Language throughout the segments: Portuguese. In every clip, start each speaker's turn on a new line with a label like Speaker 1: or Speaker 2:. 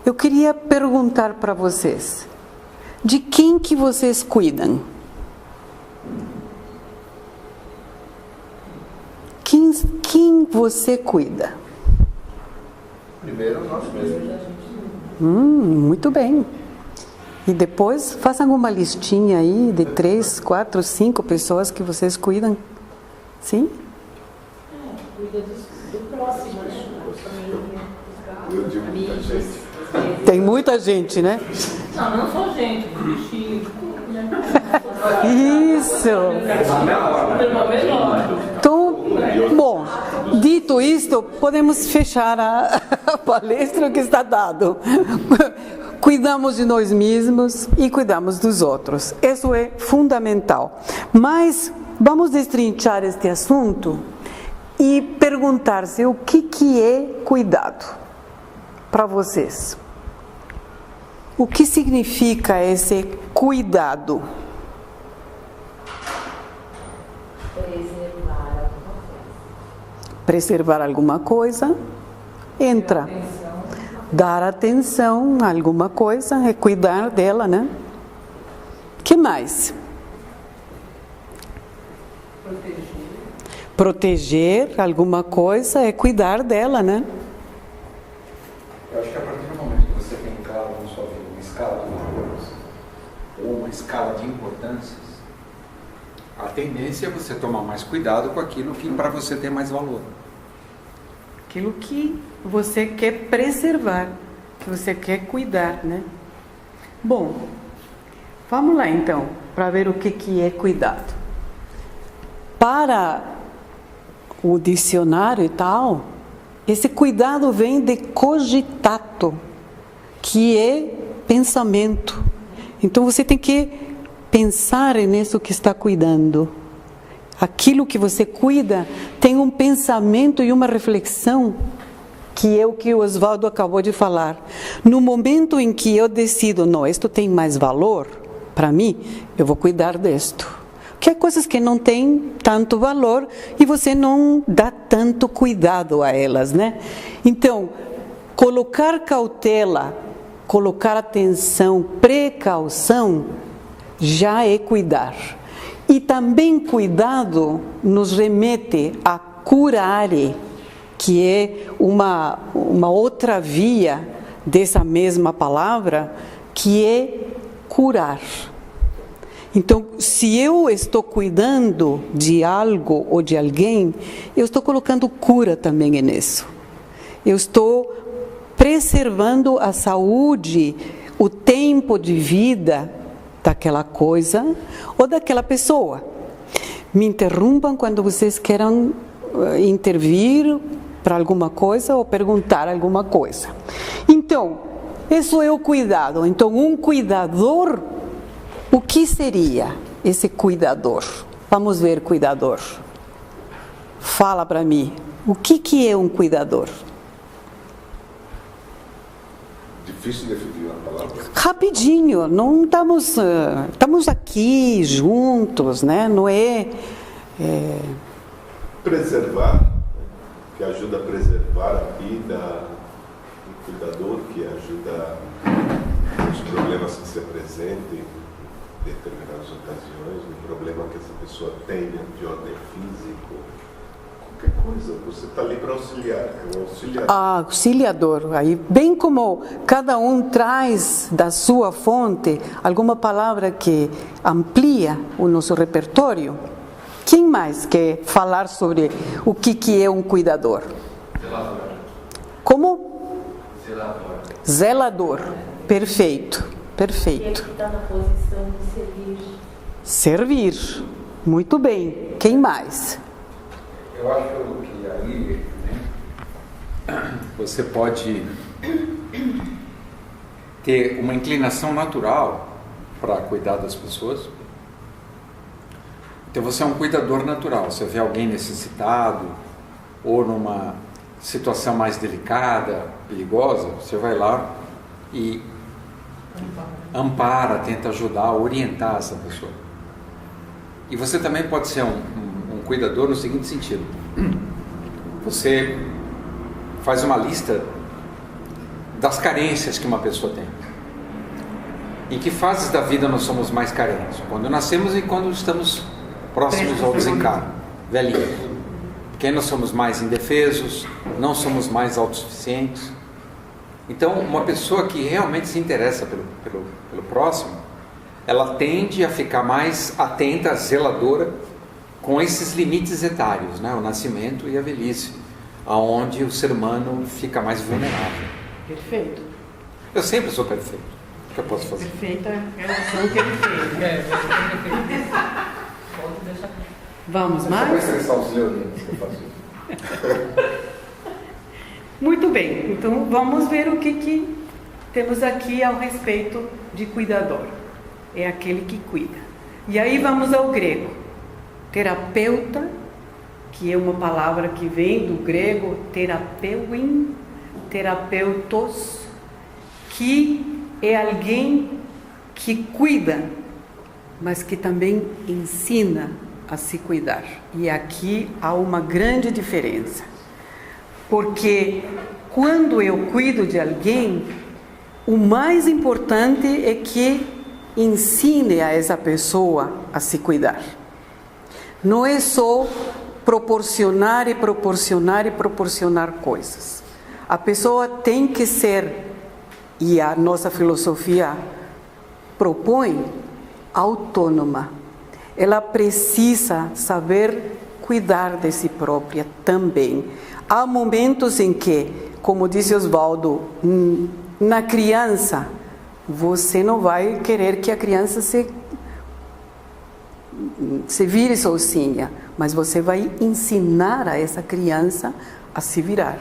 Speaker 1: Eu queria perguntar para vocês, de quem que vocês cuidam? Quem você cuida?
Speaker 2: Primeiro nós mesmos.
Speaker 1: Muito bem. E depois façam uma listinha aí de 3, 4, 5 pessoas que vocês cuidam. Sim?
Speaker 3: Cuida do próximo, né?
Speaker 2: Eu digo muita gente.
Speaker 1: Tem muita gente, né?
Speaker 3: Não só gente, bichinho, né?
Speaker 1: Isso!
Speaker 3: Menor.
Speaker 1: Então, bom, dito isto, podemos fechar a palestra que está dado. Cuidamos de nós mesmos e cuidamos dos outros. Isso é fundamental. Mas vamos destrinchar este assunto e perguntar-se o que é cuidado para vocês. O que significa esse cuidado? Preservar alguma coisa, entra. Dar atenção a alguma coisa é cuidar dela, né? Que mais? Proteger alguma coisa é cuidar dela, né?
Speaker 4: Eu acho que a partir do momento que você tem claro na sua vida uma escala de valores ou uma escala de importâncias, a tendência é você tomar mais cuidado com aquilo que para você tem mais valor.
Speaker 1: Aquilo que você quer preservar, que você quer cuidar, né? Bom, vamos lá então, para ver o que é cuidado. Para o dicionário e tal, esse cuidado vem de cogitato, que é pensamento. Então você tem que pensar nisso que está cuidando. Aquilo que você cuida tem um pensamento e uma reflexão, que é o que o Oswaldo acabou de falar. No momento em que eu decido, não, isto tem mais valor para mim, eu vou cuidar disto. Que há coisas que não têm tanto valor e você não dá tanto cuidado a elas, né? Então, colocar cautela, colocar atenção, precaução, já é cuidar. E também cuidado nos remete a curare, que é uma outra via dessa mesma palavra, que é curar. Então, se eu estou cuidando de algo ou de alguém, eu estou colocando cura também nisso. Eu estou preservando a saúde, o tempo de vida daquela coisa ou daquela pessoa. Me interrompam quando vocês queiram intervir para alguma coisa ou perguntar alguma coisa. Então, isso é o cuidado. Então, um cuidador, o que seria esse cuidador? Vamos ver, cuidador. Fala para mim, o que é um cuidador?
Speaker 2: Difícil definir uma palavra.
Speaker 1: Rapidinho, não estamos aqui juntos, né? Não é...
Speaker 2: Preservar, né? Que ajuda a preservar a vida, o cuidador que ajuda os problemas que se apresentem em determinadas ocasiões, um problema que essa pessoa tenha de ordem físico, qualquer coisa, você está ali para auxiliar, é um auxiliador.
Speaker 1: Auxiliador, aí bem como cada um traz da sua fonte alguma palavra que amplia o nosso repertório. Quem mais quer falar sobre o que é um cuidador?
Speaker 5: Zelador.
Speaker 1: Como?
Speaker 5: Zelador.
Speaker 1: Zelador. Perfeito, perfeito.
Speaker 3: E que está na posição de servir.
Speaker 1: Servir. Muito bem. Quem mais?
Speaker 4: Eu acho que aí, né, você pode ter uma inclinação natural para cuidar das pessoas. Então você é um cuidador natural. Você vê alguém necessitado ou numa situação mais delicada, perigosa, você vai lá e ampara, tenta ajudar, orientar essa pessoa. E você também pode ser um cuidador no seguinte sentido: você faz uma lista das carências que uma pessoa tem. Em que fases da vida nós somos mais carentes? Quando nascemos e quando estamos próximos ao desencarno, velhinhos. Porque nós somos mais indefesos, não somos mais autossuficientes. Então, uma pessoa que realmente se interessa pelo próximo, ela tende a ficar mais atenta, zeladora, com esses limites etários, né? O nascimento e a velhice, aonde o ser humano fica mais vulnerável.
Speaker 1: Perfeito.
Speaker 4: Eu sempre sou perfeito. O que eu posso fazer?
Speaker 1: Perfeita relação que ele fez. Vamos mais?
Speaker 2: Só para estressar os leoninos que eu faço isso.
Speaker 1: Muito bem, então vamos ver o que temos aqui ao respeito de cuidador. É aquele que cuida. E aí vamos ao grego. Terapeuta, que é uma palavra que vem do grego terapeuin, terapeutos, que é alguém que cuida, mas que também ensina a se cuidar. E aqui há uma grande diferença. Porque quando eu cuido de alguém, o mais importante é que ensine a essa pessoa a se cuidar. Não é só proporcionar e proporcionar e proporcionar coisas. A pessoa tem que ser, e a nossa filosofia propõe, autônoma. Ela precisa saber cuidar de si própria também. Há momentos em que, como disse Oswaldo, na criança, você não vai querer que a criança se vire sozinha, mas você vai ensinar a essa criança a se virar.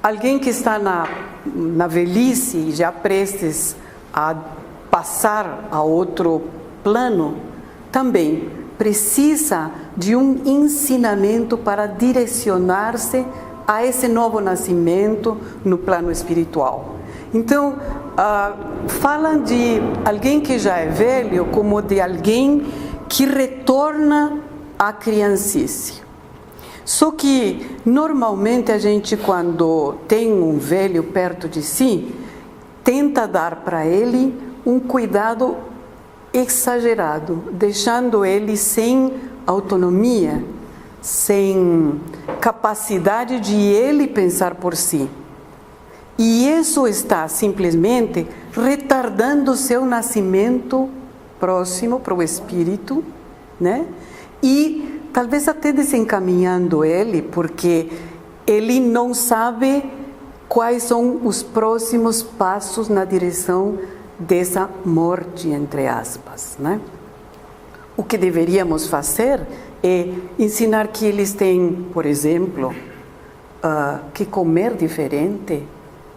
Speaker 1: Alguém que está na velhice e já prestes a passar a outro plano, também precisa de um ensinamento para direcionar-se a esse novo nascimento no plano espiritual. Então, falam de alguém que já é velho como de alguém que retorna à criancice. Só que, normalmente, a gente, quando tem um velho perto de si, tenta dar para ele um cuidado exagerado, deixando ele sem autonomia, sem capacidade de ele pensar por si. E isso está simplesmente retardando o seu nascimento próximo para o espírito, né? E talvez até desencaminhando ele, porque ele não sabe quais são os próximos passos na direção dessa morte, entre aspas, né? O que deveríamos fazer é ensinar que eles têm, por exemplo, que comer diferente,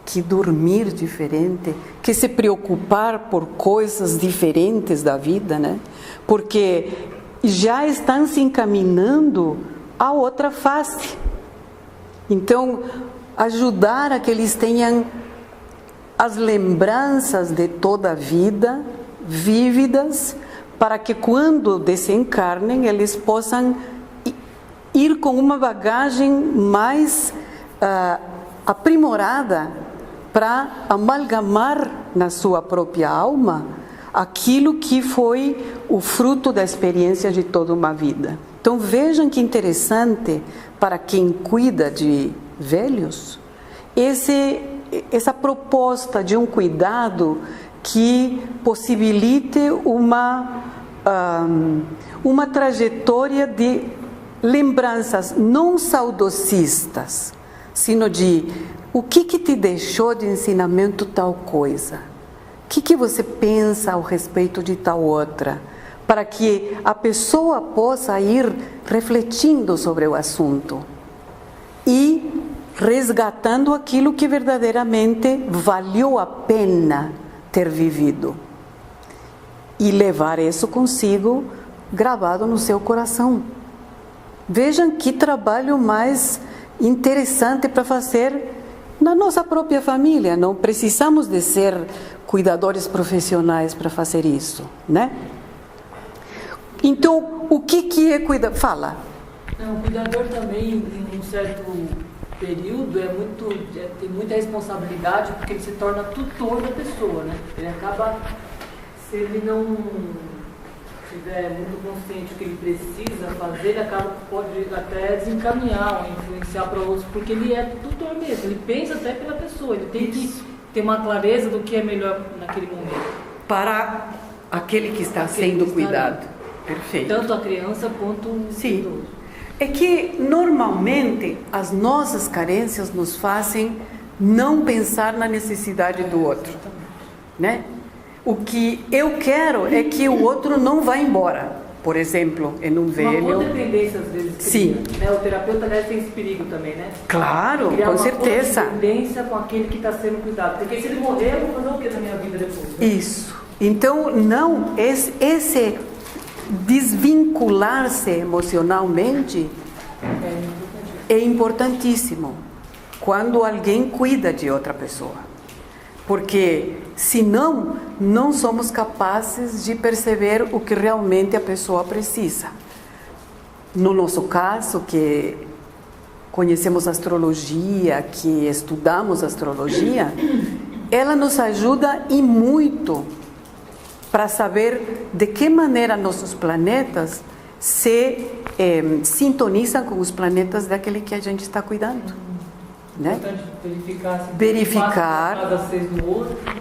Speaker 1: que dormir diferente, que se preocupar por coisas diferentes da vida, né? Porque já estão se encaminhando a outra face. Então, ajudar a que eles tenham as lembranças de toda a vida vívidas, para que quando desencarnem eles possam ir com uma bagagem mais aprimorada para amalgamar na sua própria alma aquilo que foi o fruto da experiência de toda uma vida. Então vejam que interessante para quem cuida de velhos essa proposta de um cuidado que possibilite uma trajetória de lembranças não saudocistas, sino de o que te deixou de ensinamento tal coisa, o que você pensa ao respeito de tal outra, para que a pessoa possa ir refletindo sobre o assunto e resgatando aquilo que verdadeiramente valeu a pena ter vivido e levar isso consigo gravado no seu coração. Vejam que trabalho mais interessante para fazer na nossa própria família. Não precisamos de ser cuidadores profissionais para fazer isso, né? Então, o que é cuidar? Fala.
Speaker 3: Não, o cuidador também, em um certo período tem muita responsabilidade, porque ele se torna tutor da pessoa, né? Ele acaba, se ele não estiver muito consciente do que ele precisa fazer, ele pode até desencaminhar ou influenciar para outros, porque ele é tutor mesmo, ele pensa até pela pessoa, ele tem que ter uma clareza do que é melhor naquele momento.
Speaker 1: Para aquele que está sendo cuidado. Perfeito.
Speaker 3: Tanto a criança quanto o idoso.
Speaker 1: É que normalmente as nossas carências nos fazem não pensar na necessidade do outro, né? O que eu quero é que o outro não vá embora. Por exemplo, em um velho...
Speaker 3: Uma codependência às vezes.
Speaker 1: Sim.
Speaker 3: Né? O terapeuta tem esse perigo também, né?
Speaker 1: Claro,
Speaker 3: criar
Speaker 1: com certeza.
Speaker 3: Uma codependência com aquele que está sendo cuidado. Porque se ele morrer, eu vou fazer o que na minha vida depois? Né?
Speaker 1: Isso. Então, não, esse desvincular-se emocionalmente é importantíssimo quando alguém cuida de outra pessoa. Porque, senão, não somos capazes de perceber o que realmente a pessoa precisa. No nosso caso, que conhecemos astrologia, que estudamos astrologia, ela nos ajuda e muito para saber de que maneira nossos planetas se sintonizam com os planetas daquele que a gente está cuidando. Né? Verificar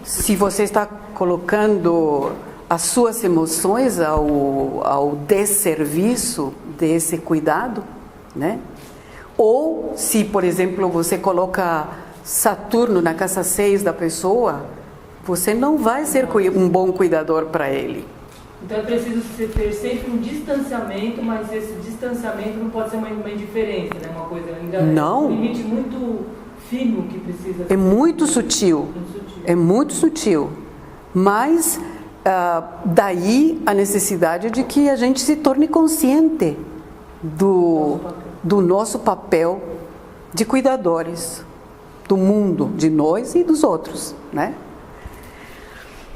Speaker 1: se você está colocando as suas emoções ao desserviço desse cuidado, né? Ou se, por exemplo, você coloca Saturno na casa 6 da pessoa, você não vai ser um bom cuidador para ele.
Speaker 3: Então é preciso ter sempre um distanciamento, mas esse distanciamento não pode ser uma indiferença, né? Uma coisa ainda
Speaker 1: não.
Speaker 3: É um limite muito fino que precisa ser.
Speaker 1: É muito sutil. É muito sutil. Mas daí a necessidade de que a gente se torne consciente do nosso papel de cuidadores do mundo, de nós e dos outros, né?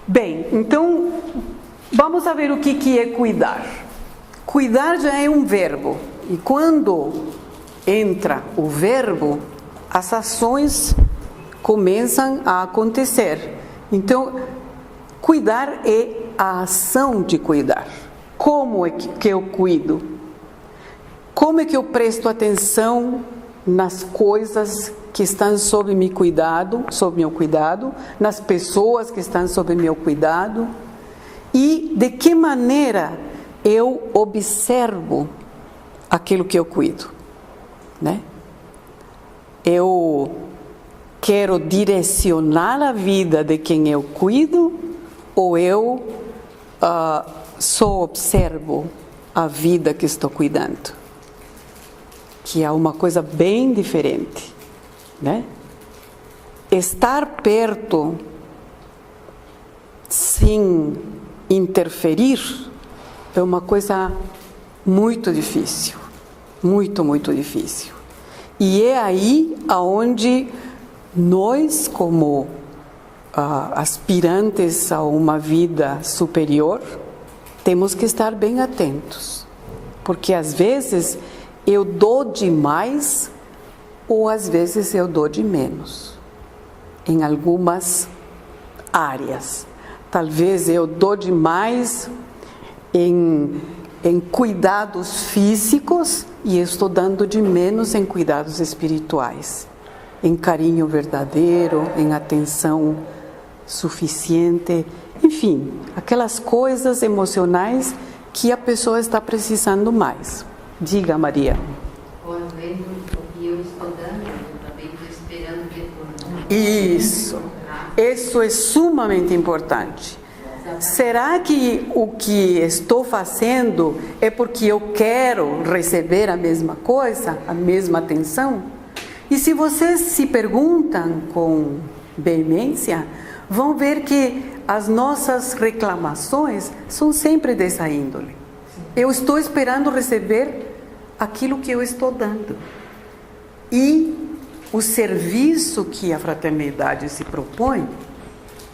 Speaker 1: Bem, então vamos saber o que é cuidar. Cuidar já é um verbo. E quando entra o verbo, as ações começam a acontecer. Então, cuidar é a ação de cuidar. Como é que eu cuido? Como é que eu presto atenção nas coisas que estão sob meu cuidado, nas pessoas que estão sob meu cuidado? E de que maneira eu observo aquilo que eu cuido, né? Eu quero direcionar a vida de quem eu cuido ou eu só observo a vida que estou cuidando? Que é uma coisa bem diferente, né? Estar perto sem interferir é uma coisa muito difícil, muito, muito difícil. E é aí aonde nós, como aspirantes a uma vida superior, temos que estar bem atentos, porque às vezes eu dou demais ou às vezes eu dou de menos em algumas áreas. Talvez eu dou demais em cuidados físicos e estou dando de menos em cuidados espirituais, em carinho verdadeiro, em atenção suficiente, enfim, aquelas coisas emocionais que a pessoa está precisando mais. Diga, Maria.
Speaker 5: Ou às vezes o que eu estou dando, eu também estou esperando retorno.
Speaker 1: Isso é sumamente importante. Será que o que estou fazendo é porque eu quero receber a mesma coisa, a mesma atenção? E se vocês se perguntam com veemência, vão ver que as nossas reclamações são sempre dessa índole. Eu estou esperando receber aquilo que eu estou dando. E o serviço que a fraternidade se propõe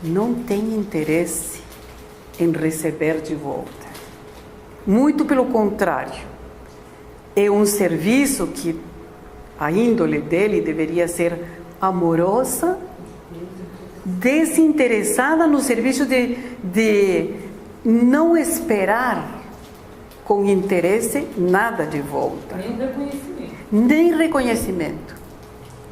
Speaker 1: não tem interesse em receber de volta. Muito pelo contrário. É um serviço que A índole dele deveria ser amorosa, desinteressada no serviço de não esperar com interesse nada de volta.
Speaker 3: Nem reconhecimento.
Speaker 1: Nem reconhecimento.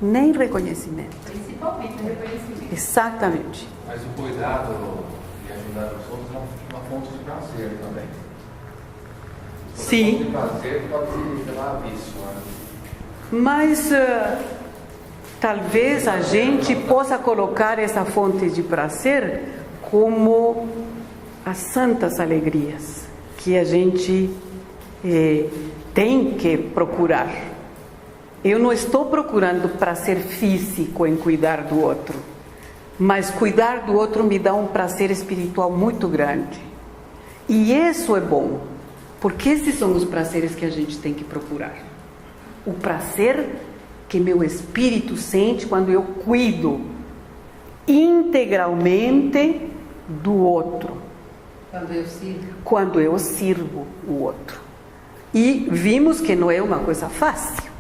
Speaker 1: Nem reconhecimento.
Speaker 5: Principalmente o reconhecimento.
Speaker 1: Exatamente.
Speaker 6: Mas o cuidado e ajudar os outros é uma fonte de prazer também.
Speaker 1: Sim.
Speaker 6: Fonte de prazer pode se levar a vício, né?
Speaker 1: Mas talvez a gente possa colocar essa fonte de prazer como as santas alegrias que a gente tem que procurar. Eu não estou procurando prazer físico em cuidar do outro, mas cuidar do outro me dá um prazer espiritual muito grande. E isso é bom, porque esses são os prazeres que a gente tem que procurar. O prazer que meu espírito sente quando eu cuido integralmente do outro. Quando eu sirvo o outro. E vimos que não é uma coisa fácil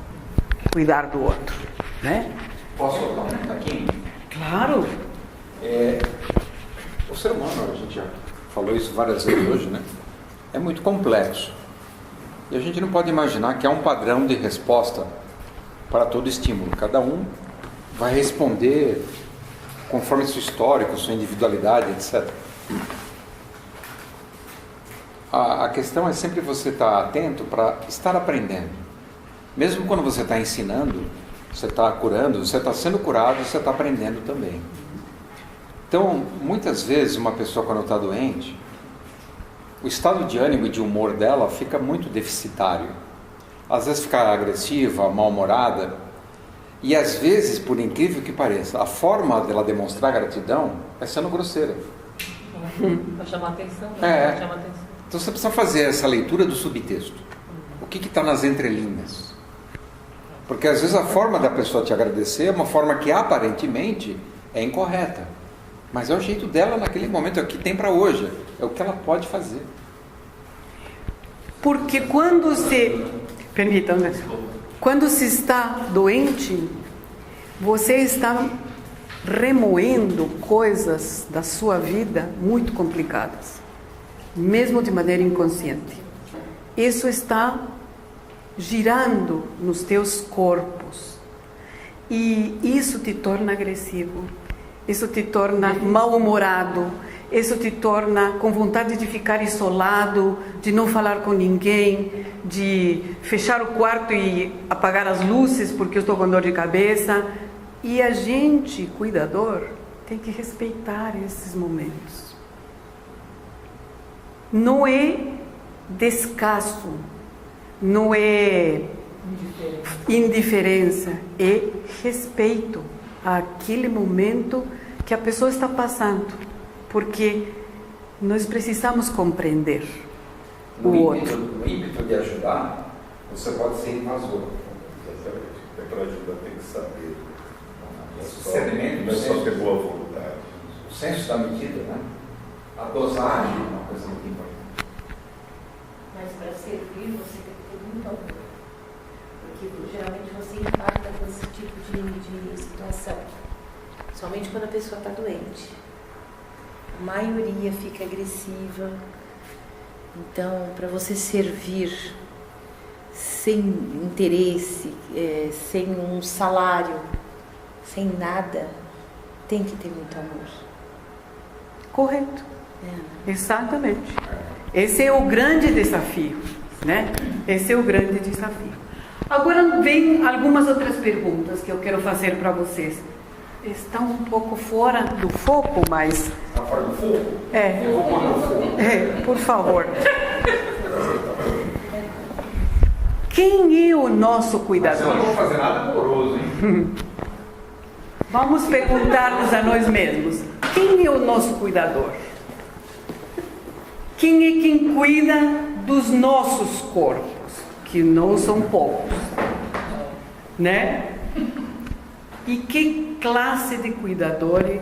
Speaker 1: cuidar do outro, né?
Speaker 4: Posso colocar um pouquinho?
Speaker 1: Claro.
Speaker 4: O ser humano, a gente já falou isso várias vezes hoje, né? É muito complexo. E a gente não pode imaginar que há um padrão de resposta para todo estímulo. Cada um vai responder conforme seu histórico, sua individualidade, etc. A questão é sempre você estar atento para estar aprendendo. Mesmo quando você está ensinando, você está curando, você está sendo curado, você está aprendendo também. Então, muitas vezes, uma pessoa quando está doente, o estado de ânimo e de humor dela fica muito deficitário. Às vezes fica agressiva, mal-humorada. E às vezes, por incrível que pareça, a forma dela demonstrar gratidão é sendo grosseira.
Speaker 3: Para chamar atenção.
Speaker 4: É.
Speaker 3: Chama atenção.
Speaker 4: Então você precisa fazer essa leitura do subtexto. O que está nas entrelinhas? Porque às vezes a forma da pessoa te agradecer é uma forma que aparentemente é incorreta. Mas é o jeito dela naquele momento, é o que tem para hoje. É o que ela pode fazer.
Speaker 1: Porque quando se... Permitam-me. Quando se está doente, você está remoendo coisas da sua vida muito complicadas, mesmo de maneira inconsciente. Isso está girando nos teus corpos e isso te torna agressivo, isso te torna mal-humorado, isso te torna com vontade de ficar isolado, de não falar com ninguém, de fechar o quarto e apagar as luzes porque eu estou com dor de cabeça. E a gente, cuidador, tem que respeitar esses momentos. Não é descaso, não é indiferença, é respeito àquele momento que a pessoa está passando, porque nós precisamos compreender o outro.
Speaker 4: No ímpeto de ajudar, você pode ser invasor.
Speaker 2: Para ajudar tem que saber.
Speaker 4: Sedimento,
Speaker 2: Não é só ter boa vontade.
Speaker 4: O senso da medida, né? A dosagem é uma coisa muito importante.
Speaker 7: Mas para servir você tem que ter muito amor. Porque geralmente você impacta com esse tipo de situação. Somente quando a pessoa está doente. A maioria fica agressiva. Então, para você servir sem interesse, sem um salário, sem nada, tem que ter muito amor.
Speaker 1: Correto. Exatamente. Esse é o grande desafio, né? Esse é o grande desafio. Agora vem algumas outras perguntas que eu quero fazer para vocês. Estão um pouco fora do foco, mas...
Speaker 4: Está fora do foco?
Speaker 1: Eu
Speaker 4: vou pôr no foco.
Speaker 1: Por favor. Quem é o nosso cuidador?
Speaker 4: Mas eu não vou fazer nada amoroso, hein?
Speaker 1: Vamos perguntar-nos a nós mesmos. Quem é o nosso cuidador? Quem é quem cuida dos nossos corpos? Que não são poucos. Né? E que classe de cuidadores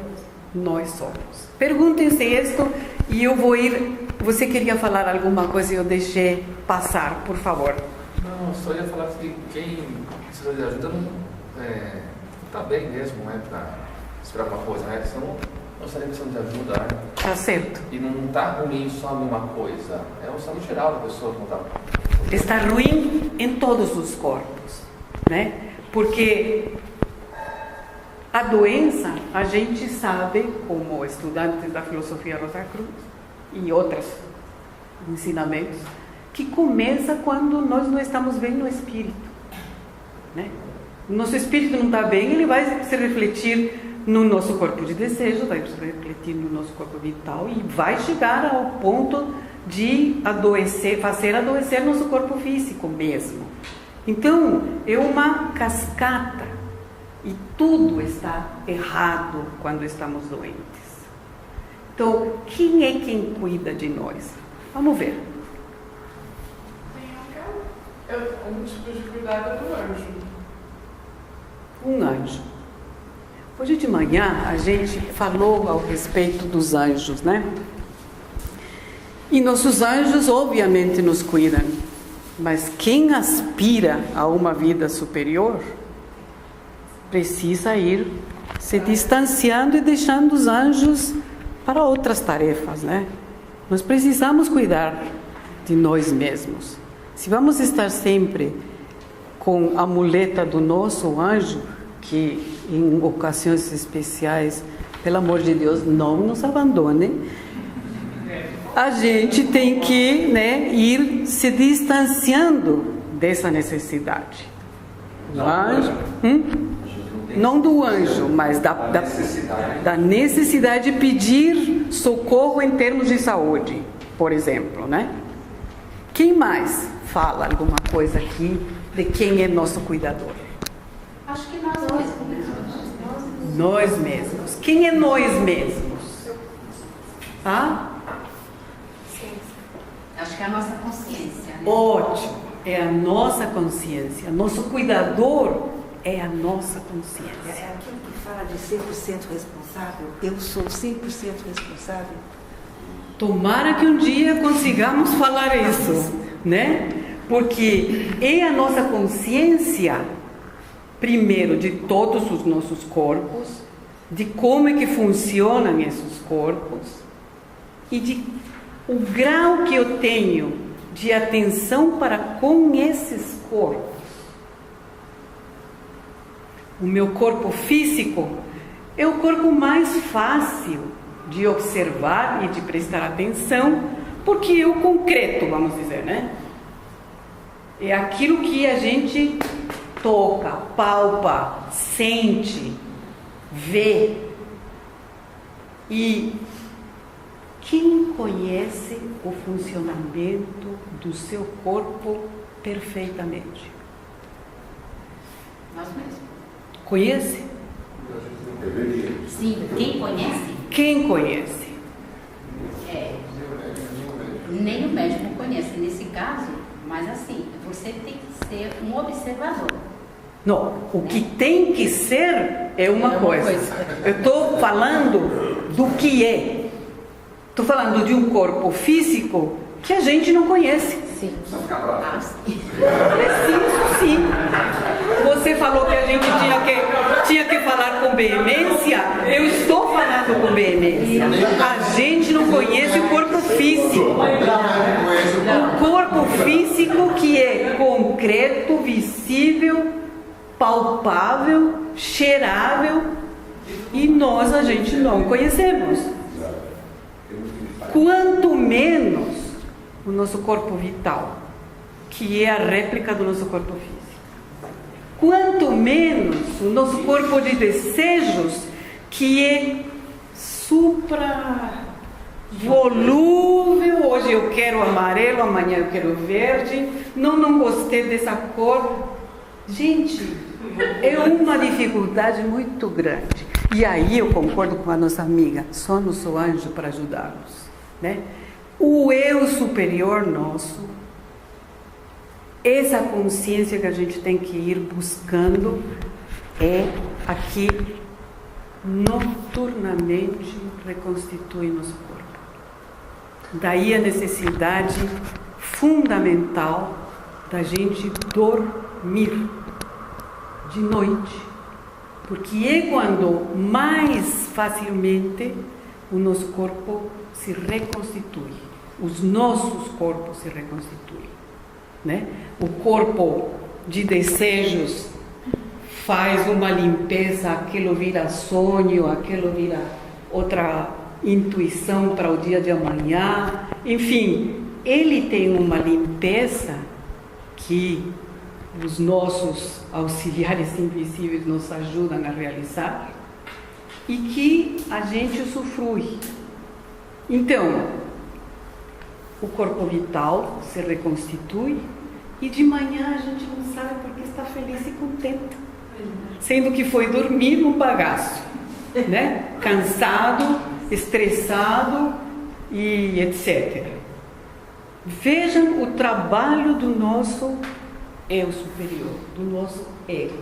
Speaker 1: nós somos? Perguntem-se isto e eu vou ir... Você queria falar alguma coisa e eu deixei passar, por favor.
Speaker 6: Não, só ia falar que quem precisa de ajuda não está bem mesmo, né? Para esperar uma coisa, né? Senão não estaria precisando de ajuda, né?
Speaker 1: Tá certo.
Speaker 6: E não está ruim só numa coisa, é o estado geral da pessoa que não está.
Speaker 1: Está ruim em todos os corpos, né? Porque a doença, a gente sabe, como estudantes da filosofia Rosa Cruz e outros ensinamentos, que começa quando nós não estamos bem no espírito, né? Nosso espírito não está bem, ele vai se refletir no nosso corpo de desejo, vai se refletir no nosso corpo vital e vai chegar ao ponto de adoecer, fazer adoecer nosso corpo físico mesmo. Então, é uma cascata e tudo está errado quando estamos doentes. Então, quem é quem cuida de nós? Vamos ver.
Speaker 8: Um tipo de cuidado do anjo.
Speaker 1: Um anjo. Hoje de manhã a gente falou ao respeito dos anjos, né? E nossos anjos obviamente nos cuidam, mas quem aspira a uma vida superior precisa ir se distanciando e deixando os anjos para outras tarefas, né? Nós precisamos cuidar de nós mesmos. Se vamos estar sempre com a muleta do nosso anjo, que em ocasiões especiais, pelo amor de Deus, não nos abandone, a gente tem que, né, ir se distanciando dessa necessidade. Do anjo, não do anjo, mas da necessidade de pedir socorro em termos de saúde, por exemplo, né? Quem mais fala alguma coisa aqui de quem é nosso cuidador?
Speaker 5: Acho que nós mesmos.
Speaker 1: Nós mesmos. Quem é nós mesmos?
Speaker 5: Acho que é a nossa consciência, né?
Speaker 1: Ótimo. É a nossa consciência. Nosso cuidador é a nossa consciência.
Speaker 9: É aquilo que fala de 100% responsável. Eu sou 100% responsável.
Speaker 1: Tomara que um dia consigamos falar isso, né? Porque é a nossa consciência, primeiro, de todos os nossos corpos, de como é que funcionam esses corpos e de o grau que eu tenho de atenção para com esses corpos. O meu corpo físico é o corpo mais fácil de observar e de prestar atenção, porque é o concreto, vamos dizer, né? É aquilo que a gente toca, palpa, sente, vê. E quem conhece o funcionamento do seu corpo perfeitamente?
Speaker 5: Nós mesmos.
Speaker 1: Conhece?
Speaker 5: Sim, quem conhece?
Speaker 1: Quem conhece?
Speaker 5: Nem o médico conhece nesse caso, mas assim, você tem que ser um observador.
Speaker 1: Não, o que tem que ser é uma coisa. Eu estou falando do que é. Estou falando de um corpo físico que a gente não conhece.
Speaker 5: Sim.
Speaker 1: Preciso, sim. Você falou que a gente tinha que falar com veemência. Eu estou falando com veemência. A gente não conhece o corpo físico. O corpo físico que é concreto, visível, palpável, cheirável, e nós a gente não conhecemos. Quanto menos o nosso corpo vital, que é a réplica do nosso corpo físico. Quanto menos o nosso corpo de desejos, que é volúvel. Hoje eu quero amarelo, amanhã eu quero verde. Não gostei dessa cor. Gente, é uma dificuldade muito grande. E aí eu concordo com a nossa amiga, somos o anjo para ajudar-nos, né? O eu superior nosso, essa consciência que a gente tem que ir buscando, é aqui nocturnamente reconstitui nosso corpo. Daí a necessidade fundamental da gente dormir. de noite, porque é quando mais facilmente o nosso corpo se reconstitui, os nossos corpos se reconstituem, né? O corpo de desejos faz uma limpeza, aquilo vira sonho, aquilo vira outra intuição para o dia de amanhã, enfim, ele tem uma limpeza que os nossos auxiliares invisíveis nos ajudam a realizar e que a gente usufrui. Então, o corpo vital se reconstitui e de manhã a gente não sabe porque está feliz e contente, sendo que foi dormir num bagaço, né? Cansado, estressado e etc. Vejam o trabalho do nosso eu superior, do nosso ego.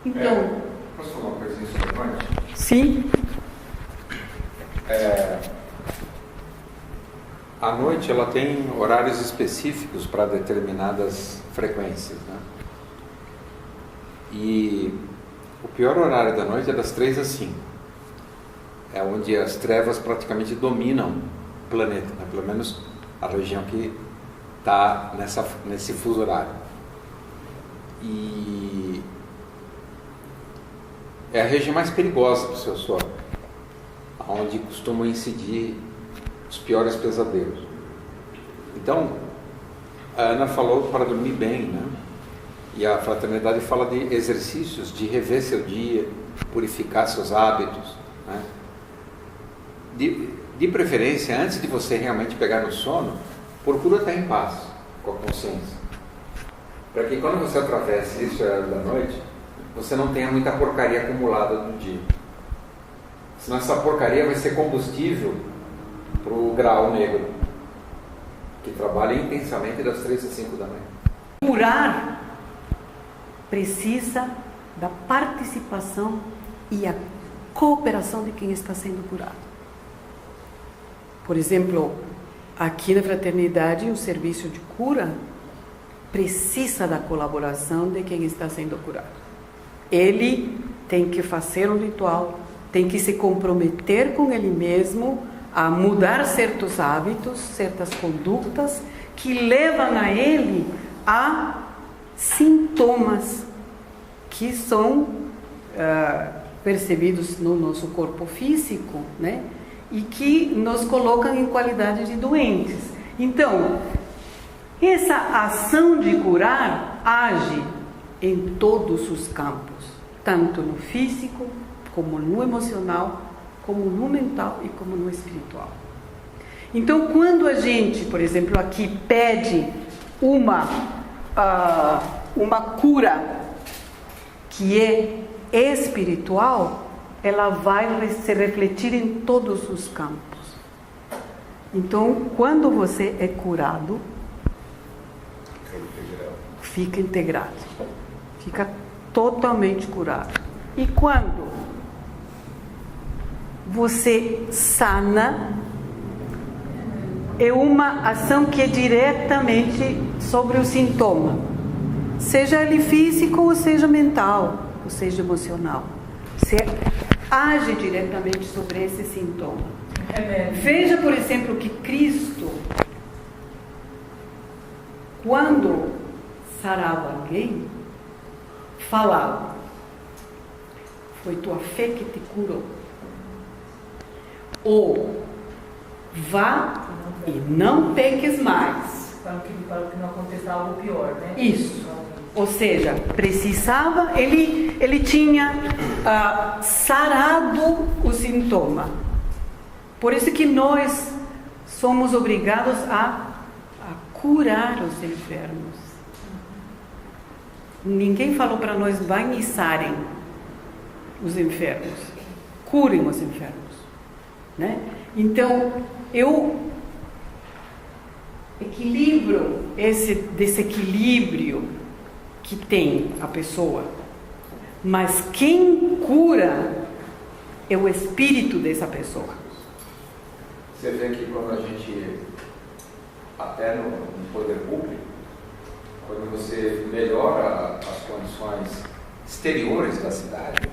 Speaker 1: Então,
Speaker 4: posso falar uma coisinha sobre a noite?
Speaker 1: Sim.
Speaker 4: A noite ela tem horários específicos para determinadas frequências, né? E o pior horário da noite é das 3 às 5. É onde as trevas praticamente dominam o planeta, né? Pelo menos a região que está nesse fuso horário. E é a região mais perigosa para o seu sono, onde costumam incidir os piores pesadelos. Então, a Ana falou para dormir bem, né? E a fraternidade fala de exercícios, de rever seu dia, purificar seus hábitos, né? De preferência, antes de você realmente pegar no sono, procura estar em paz com a consciência, para que quando você atravesse isso da noite, você não tenha muita porcaria acumulada no dia. Senão essa porcaria vai ser combustível para o grau negro, que trabalha intensamente das 3 às 5 da manhã.
Speaker 1: Curar precisa da participação e a cooperação de quem está sendo curado. Por exemplo, aqui na Fraternidade, o serviço de cura precisa da colaboração de quem está sendo curado. Ele tem que fazer um ritual, tem que se comprometer com ele mesmo a mudar certos hábitos, certas condutas que levam a ele a sintomas que são percebidos no nosso corpo físico, né? E que nos colocam em qualidade de doentes. Então, essa ação de curar age em todos os campos, tanto no físico, como no emocional, como no mental e como no espiritual. Então, quando a gente, por exemplo, aqui pede uma cura que é espiritual, ela vai se refletir em todos os campos. Então, quando você é curado, fica integrado, fica totalmente curado. E quando você sana, é uma ação que é diretamente sobre o sintoma, seja ele físico, ou seja mental, ou seja emocional. Você age diretamente sobre esse sintoma. Veja, por exemplo, que Cristo, quando sarava alguém, falava: foi tua fé que te curou. Ou vá e não peques mais.
Speaker 3: Para que não aconteça algo pior, né?
Speaker 1: Isso. Ou seja, precisava, ele tinha sarado o sintoma. Por isso que nós somos obrigados a curar os enfermos. Ninguém falou para nós banizarem os enfermos. Curem os enfermos, né? Então, eu equilibro esse desequilíbrio que tem a pessoa, mas quem cura é o espírito dessa pessoa.
Speaker 4: Você vê que quando a gente, até no poder público, quando você melhora as condições exteriores da cidade,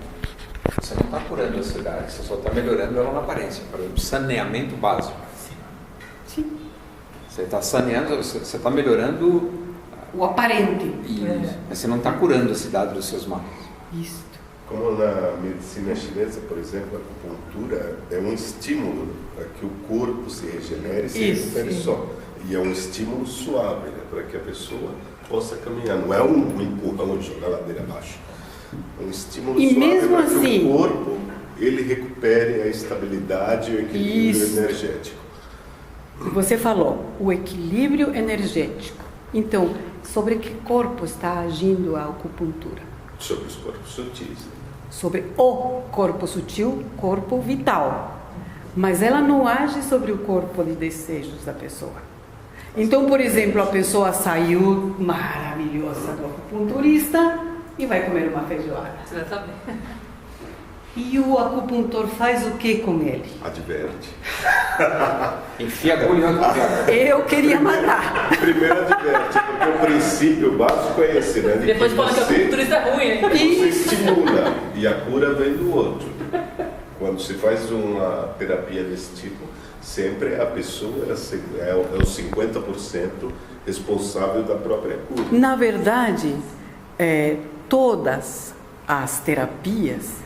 Speaker 4: você não está curando a cidade, você só está melhorando ela na aparência. Por exemplo, saneamento básico.
Speaker 1: Sim.
Speaker 4: Você está saneando, você está melhorando
Speaker 1: o aparente.
Speaker 4: Isso. Mas você não está curando a cidade dos seus males.
Speaker 1: Isso.
Speaker 2: Como na medicina chinesa, por exemplo, a acupuntura é um estímulo para que o corpo se regenere e se recupere só. E é um estímulo suave, né, para que a pessoa possa caminhar. Não é um empurrão de jogar a ladeira abaixo. É um estímulo
Speaker 1: e
Speaker 2: suave
Speaker 1: mesmo
Speaker 2: para
Speaker 1: assim,
Speaker 2: que o corpo ele recupere a estabilidade e o equilíbrio energético.
Speaker 1: Você falou, o equilíbrio energético. Então, sobre que corpo está agindo a acupuntura?
Speaker 2: Sobre os corpos sutis.
Speaker 1: Sobre o corpo sutil, corpo vital. Mas ela não age sobre o corpo de desejos da pessoa. Então, por exemplo, a pessoa saiu maravilhosa do acupunturista e vai comer uma feijoada.
Speaker 3: Exatamente.
Speaker 1: E o acupuntor faz o que com ele?
Speaker 2: Adverte.
Speaker 4: Enfia a agulha no lugar.
Speaker 1: Eu queria matar.
Speaker 2: Primeiro adverte, porque o princípio básico é esse, né?
Speaker 3: Depois fala que o acupunturista é ruim, hein?
Speaker 2: Você estimula e a cura vem do outro. Quando se faz uma terapia desse tipo, sempre a pessoa é o 50% responsável da própria cura.
Speaker 1: Na verdade, todas as terapias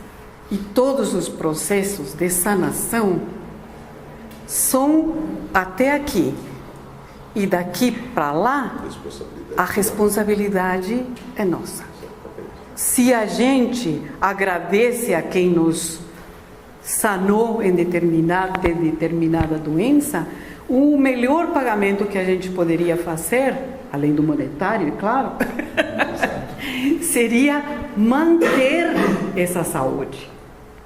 Speaker 1: e todos os processos de sanação são até aqui. E daqui para lá, a responsabilidade é nossa. Se a gente agradece a quem nos sanou em determinada doença, o melhor pagamento que a gente poderia fazer, além do monetário, é claro, seria manter essa saúde.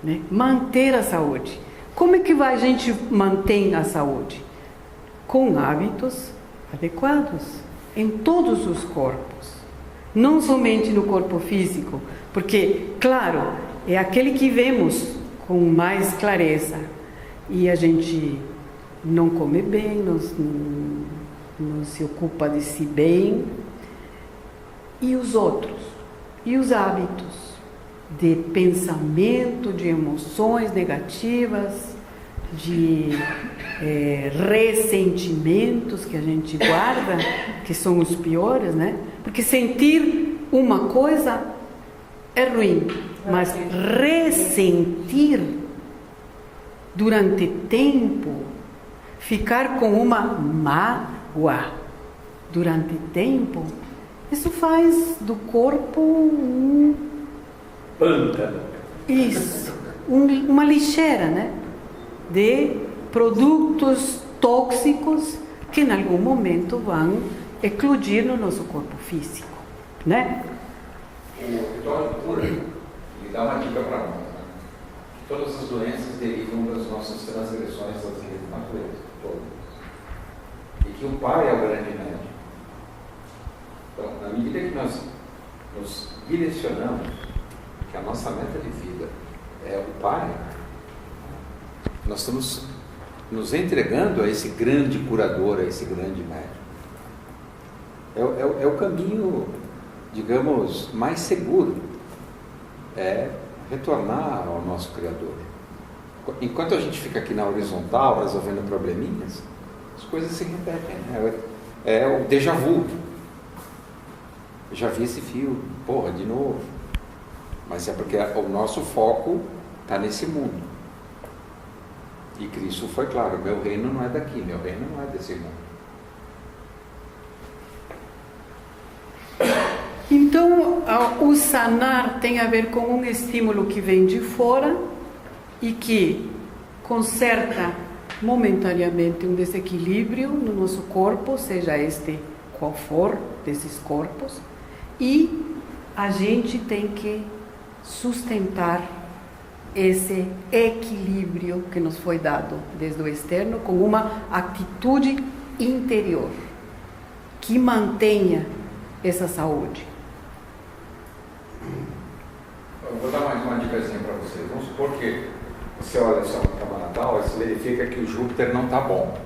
Speaker 1: Né? Manter a saúde. Como é que a gente mantém a saúde? Com hábitos adequados em todos os corpos, não somente no corpo físico, porque, claro, é aquele que vemos com mais clareza e a gente não come bem, não se ocupa de si bem, e os outros, e os hábitos de pensamento, de emoções negativas, de ressentimentos que a gente guarda, que são os piores, né? Porque sentir uma coisa é ruim, mas ressentir durante tempo, ficar com uma mágoa durante tempo, isso faz do corpo
Speaker 4: pântano.
Speaker 1: Isso, uma lixeira, né? De produtos tóxicos que em algum momento vão eclodir no nosso corpo físico, né?
Speaker 4: O ritual de cura, ele dá uma dica para nós, né? Todas as doenças derivam das nossas transgressões das leis da natureza, todas. E que o Pai é o grande médico. Então, na medida que nós nos direcionamos, que a nossa meta de vida é o Pai, nós estamos nos entregando a esse grande curador, a esse grande médico. É o caminho, digamos, mais seguro, é retornar ao nosso Criador. Enquanto a gente fica aqui na horizontal, resolvendo probleminhas, as coisas se repetem, né? É o déjà vu. Eu já vi esse filme, porra, de novo. Mas é porque o nosso foco está nesse mundo. E Cristo foi claro, meu reino não é daqui, meu reino não é desse mundo.
Speaker 1: Então, o sanar tem a ver com um estímulo que vem de fora e que conserta momentaneamente um desequilíbrio no nosso corpo, seja este qual for desses corpos, e a gente tem que sustentar esse equilíbrio que nos foi dado desde o externo com uma atitude interior que mantenha essa saúde.
Speaker 4: Eu vou dar mais uma dicasinha para vocês. Vamos supor que você olha só no mapa natal e você verifica que o Júpiter não está bom.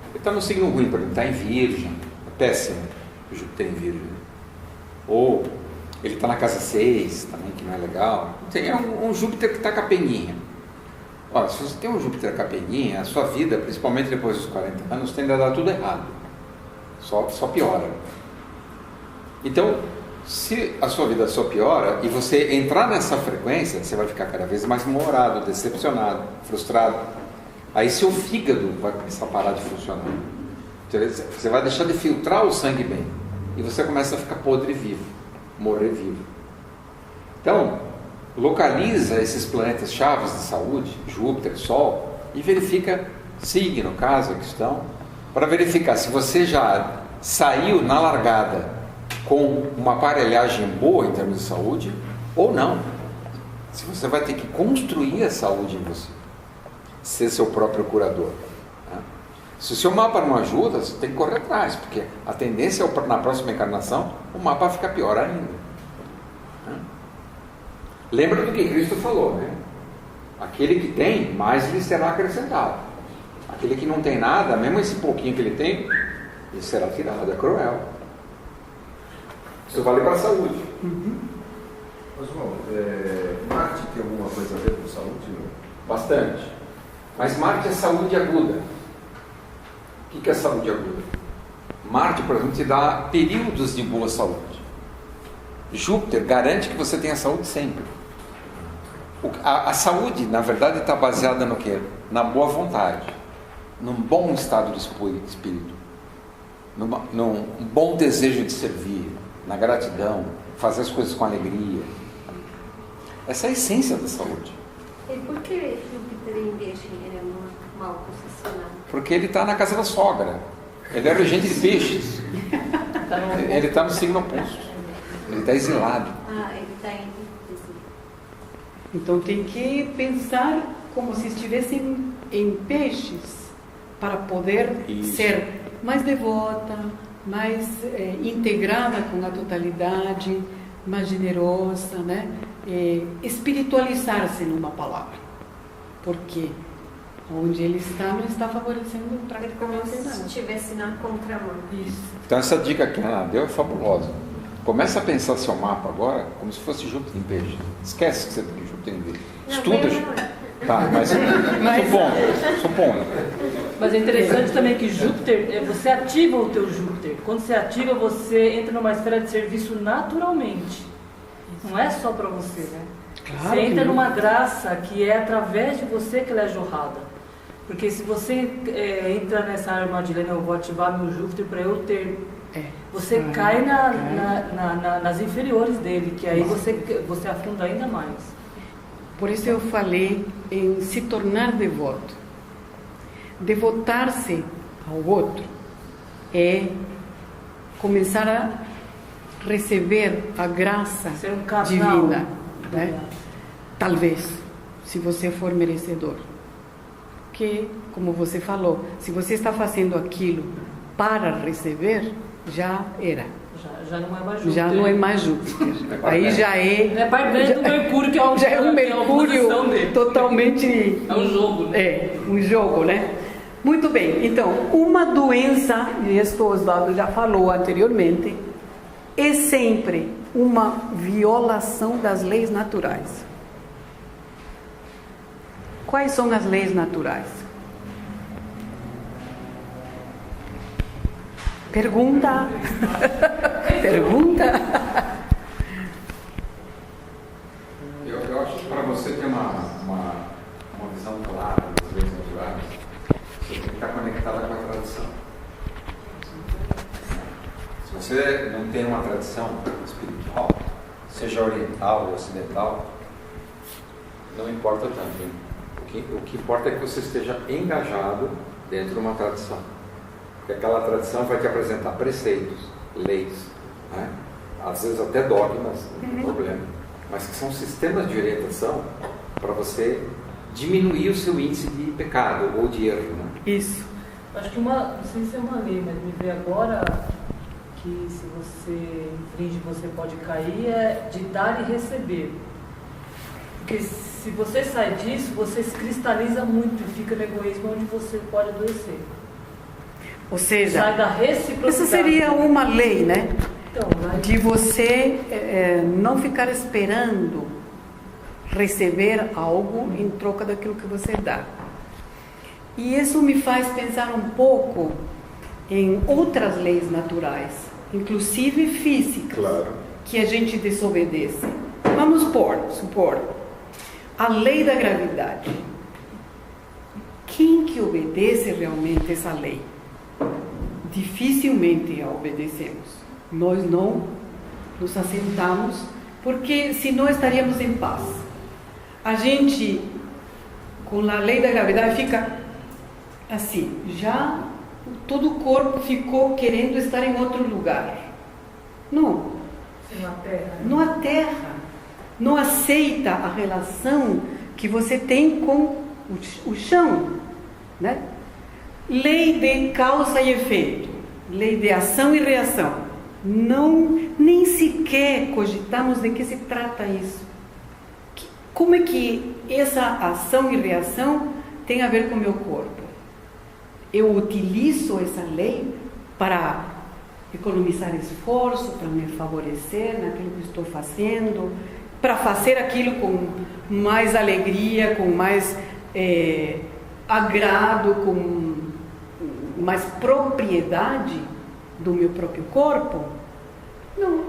Speaker 4: Ele está no signo ruim, por exemplo, está em Virgem. É péssimo o Júpiter em Virgem. Ou Ele está na casa 6, também, que não é legal. Tem um Júpiter que está capenguinha. Olha, se você tem um Júpiter capenguinha, a sua vida, principalmente depois dos 40 anos, tende a dar tudo errado. Só piora. Então, se a sua vida só piora e você entrar nessa frequência, você vai ficar cada vez mais mal-humorado, decepcionado, frustrado. Aí seu fígado vai começar a parar de funcionar. Você vai deixar de filtrar o sangue bem. E você começa a ficar podre vivo, morrer vivo. Então, localiza esses planetas chaves de saúde, Júpiter, Sol, e verifica signo, casa, questão, para verificar se você já saiu na largada com uma aparelhagem boa em termos de saúde ou não. Se você vai ter que construir a saúde em você, ser seu próprio curador. Né? Se o seu mapa não ajuda, você tem que correr atrás, porque a tendência é, na próxima encarnação, o mapa ficar pior ainda. Né? Lembra do que Cristo falou, né? Aquele que tem, mais lhe será acrescentado. Aquele que não tem nada, mesmo esse pouquinho que ele tem, ele será tirado, é cruel. Isso vale para a saúde.
Speaker 2: Mas, João, Marte tem alguma coisa a ver com saúde? Não?
Speaker 4: Bastante. Mas Marte é saúde aguda. O que é saúde aguda? Marte, por exemplo, te dá períodos de boa saúde. Júpiter garante que você tenha saúde sempre. A saúde, na verdade, está baseada no quê? Na boa vontade, num bom estado de espírito, num bom desejo de servir, na gratidão, fazer as coisas com alegria. Essa é a essência da saúde.
Speaker 7: E por que Júpiter em Peixe ele é mal posicionado?
Speaker 4: Porque ele está na casa da sogra. Ele é regente de peixes. Ele está no signo oposto. Ele está exilado.
Speaker 7: Ele está em...
Speaker 1: Então tem que pensar como se estivesse em peixes para poder ser mais devota, mais integrada com a totalidade, mais generosa, né? Espiritualizar-se numa palavra. Porque onde ele está não está favorecendo praticamente nada.
Speaker 7: Se estivesse na contramão.
Speaker 1: Isso.
Speaker 4: Então essa dica que ela deu é fabulosa. Começa a pensar seu mapa agora como se fosse Júpiter em peixe. Esquece que você tem Júpiter em peixe. Estuda. Tá, mas supondo.
Speaker 3: Mas é interessante também que Júpiter, você ativa o teu Júpiter. Quando você ativa, você entra numa esfera de serviço naturalmente. Não é só para você, né?
Speaker 1: Claro,
Speaker 3: você entra numa graça que é através de você que ela é jorrada. Porque se você entra nessa armadilha, eu vou ativar meu Júpiter para eu ter... Você cai nas inferiores dele, que aí você afunda ainda mais.
Speaker 1: Por isso eu falei em se tornar devoto. Devotar-se ao outro é começar a receber a graça divina, né? Talvez, se você for merecedor. Que, como você falou, se você está fazendo aquilo para receber, já era.
Speaker 3: Já não é mais Júpiter.
Speaker 1: Já não é mais Júpiter. Aí já é...
Speaker 3: É parte do Mercúrio, que é um,
Speaker 1: já é um Mercúrio totalmente...
Speaker 3: É um jogo, né?
Speaker 1: É, um jogo, né? Muito bem. Então, uma doença, e isso Osvaldo já falou anteriormente, é sempre uma violação das leis naturais. Quais são as leis naturais? Pergunta. Pergunta.
Speaker 4: Eu acho que para você ter uma visão clara das leis naturais, você tem que estar conectada com a tradição. Se você não tem uma tradição espiritual, seja oriental ou ocidental, não importa tanto. O que importa é que você esteja engajado dentro de uma tradição. Porque aquela tradição vai te apresentar preceitos, leis, né? Às vezes até dogmas, não tem problema, mas que são sistemas de orientação para você diminuir o seu índice de pecado ou de erro. Né?
Speaker 1: Isso.
Speaker 3: Acho que não sei se é uma lei, mas me vê agora que se você infringe, você pode cair, é de dar e receber. Porque se você sai disso, você se cristaliza muito e fica no egoísmo onde você pode adoecer.
Speaker 1: Ou seja,
Speaker 3: sai da reciprocidade.
Speaker 1: essa seria uma lei, né?
Speaker 3: Então,
Speaker 1: de você não ficar esperando receber algo em troca daquilo que você dá. E isso me faz pensar um pouco em outras leis naturais, inclusive físicas,
Speaker 2: Claro.
Speaker 1: que a gente desobedece. Vamos supor, a lei da gravidade. Quem que obedece realmente essa lei? Dificilmente a obedecemos. Nós não nos assentamos, porque senão estaríamos em paz. A gente, com a lei da gravidade, fica assim, já todo o corpo ficou querendo estar em outro lugar. Não. Não aterra. Não aceita a relação que você tem com o chão, né? Lei de causa e efeito, lei de ação e reação. Não, nem sequer cogitamos de que se trata isso. Como é que essa ação e reação tem a ver com o meu corpo? Eu utilizo essa lei para economizar esforço, para me favorecer naquilo que estou fazendo, para fazer aquilo com mais alegria, com mais agrado, com mais propriedade do meu próprio corpo? Não,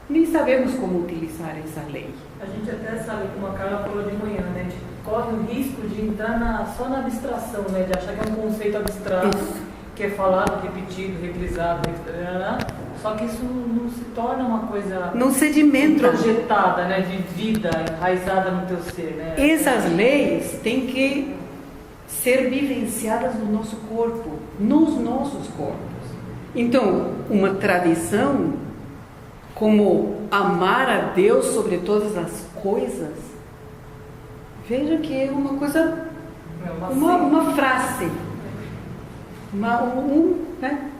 Speaker 1: nem sabemos como utilizar essa lei.
Speaker 3: A gente até sabe, como a Carla falou de manhã, né? A gente corre o risco de entrar só na abstração, né? De achar que é um conceito abstrato, que é falado, repetido, reprisado, só que isso não se torna uma coisa...
Speaker 1: Não sedimenta.
Speaker 3: Projetada, né? De vida, enraizada no teu ser, né?
Speaker 1: Essas leis têm que ser vivenciadas no nosso corpo, nos nossos corpos. Então, uma tradição como amar a Deus sobre todas as coisas, veja que é uma coisa, uma frase, né?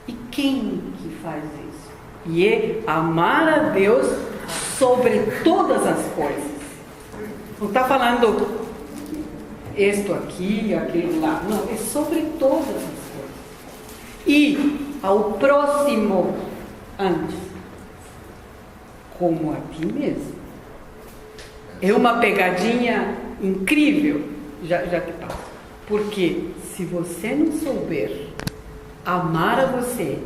Speaker 1: E quem que faz isso? E é amar a Deus sobre todas as coisas. Não está falando isto aqui, aquilo lá. Não, é sobre todas as coisas. E ao próximo antes, como a ti mesmo. É uma pegadinha incrível, já te passo. Porque se você não souber amar a você,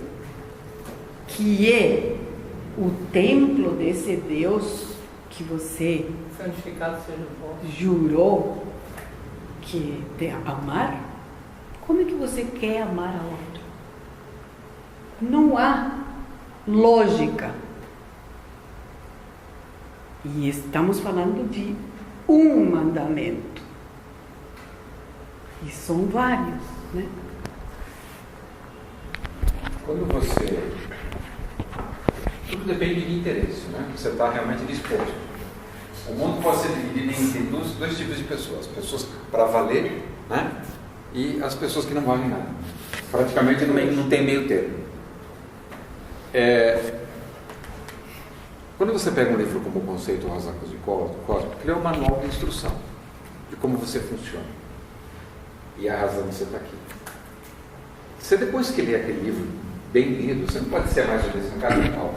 Speaker 1: que é o templo desse Deus que você
Speaker 3: santificado seja o vosso,
Speaker 1: jurou que te amar, como é que você quer amar a outro? Não há lógica. E estamos falando de um mandamento. E são vários, né?
Speaker 4: Quando você... Tudo depende de interesse, né? Você está realmente disposto. O mundo pode ser dividido em dois tipos de pessoas. Pessoas para valer, né? E as pessoas que não valem nada. Praticamente não tem meio termo. Quando você pega um livro como o Conceito Rosacos de Cósmico, ele é um manual de instrução de como você funciona e a razão de você estar aqui. Você, depois que lê aquele livro bem lido, você não pode ser mais ou menos um cara mental.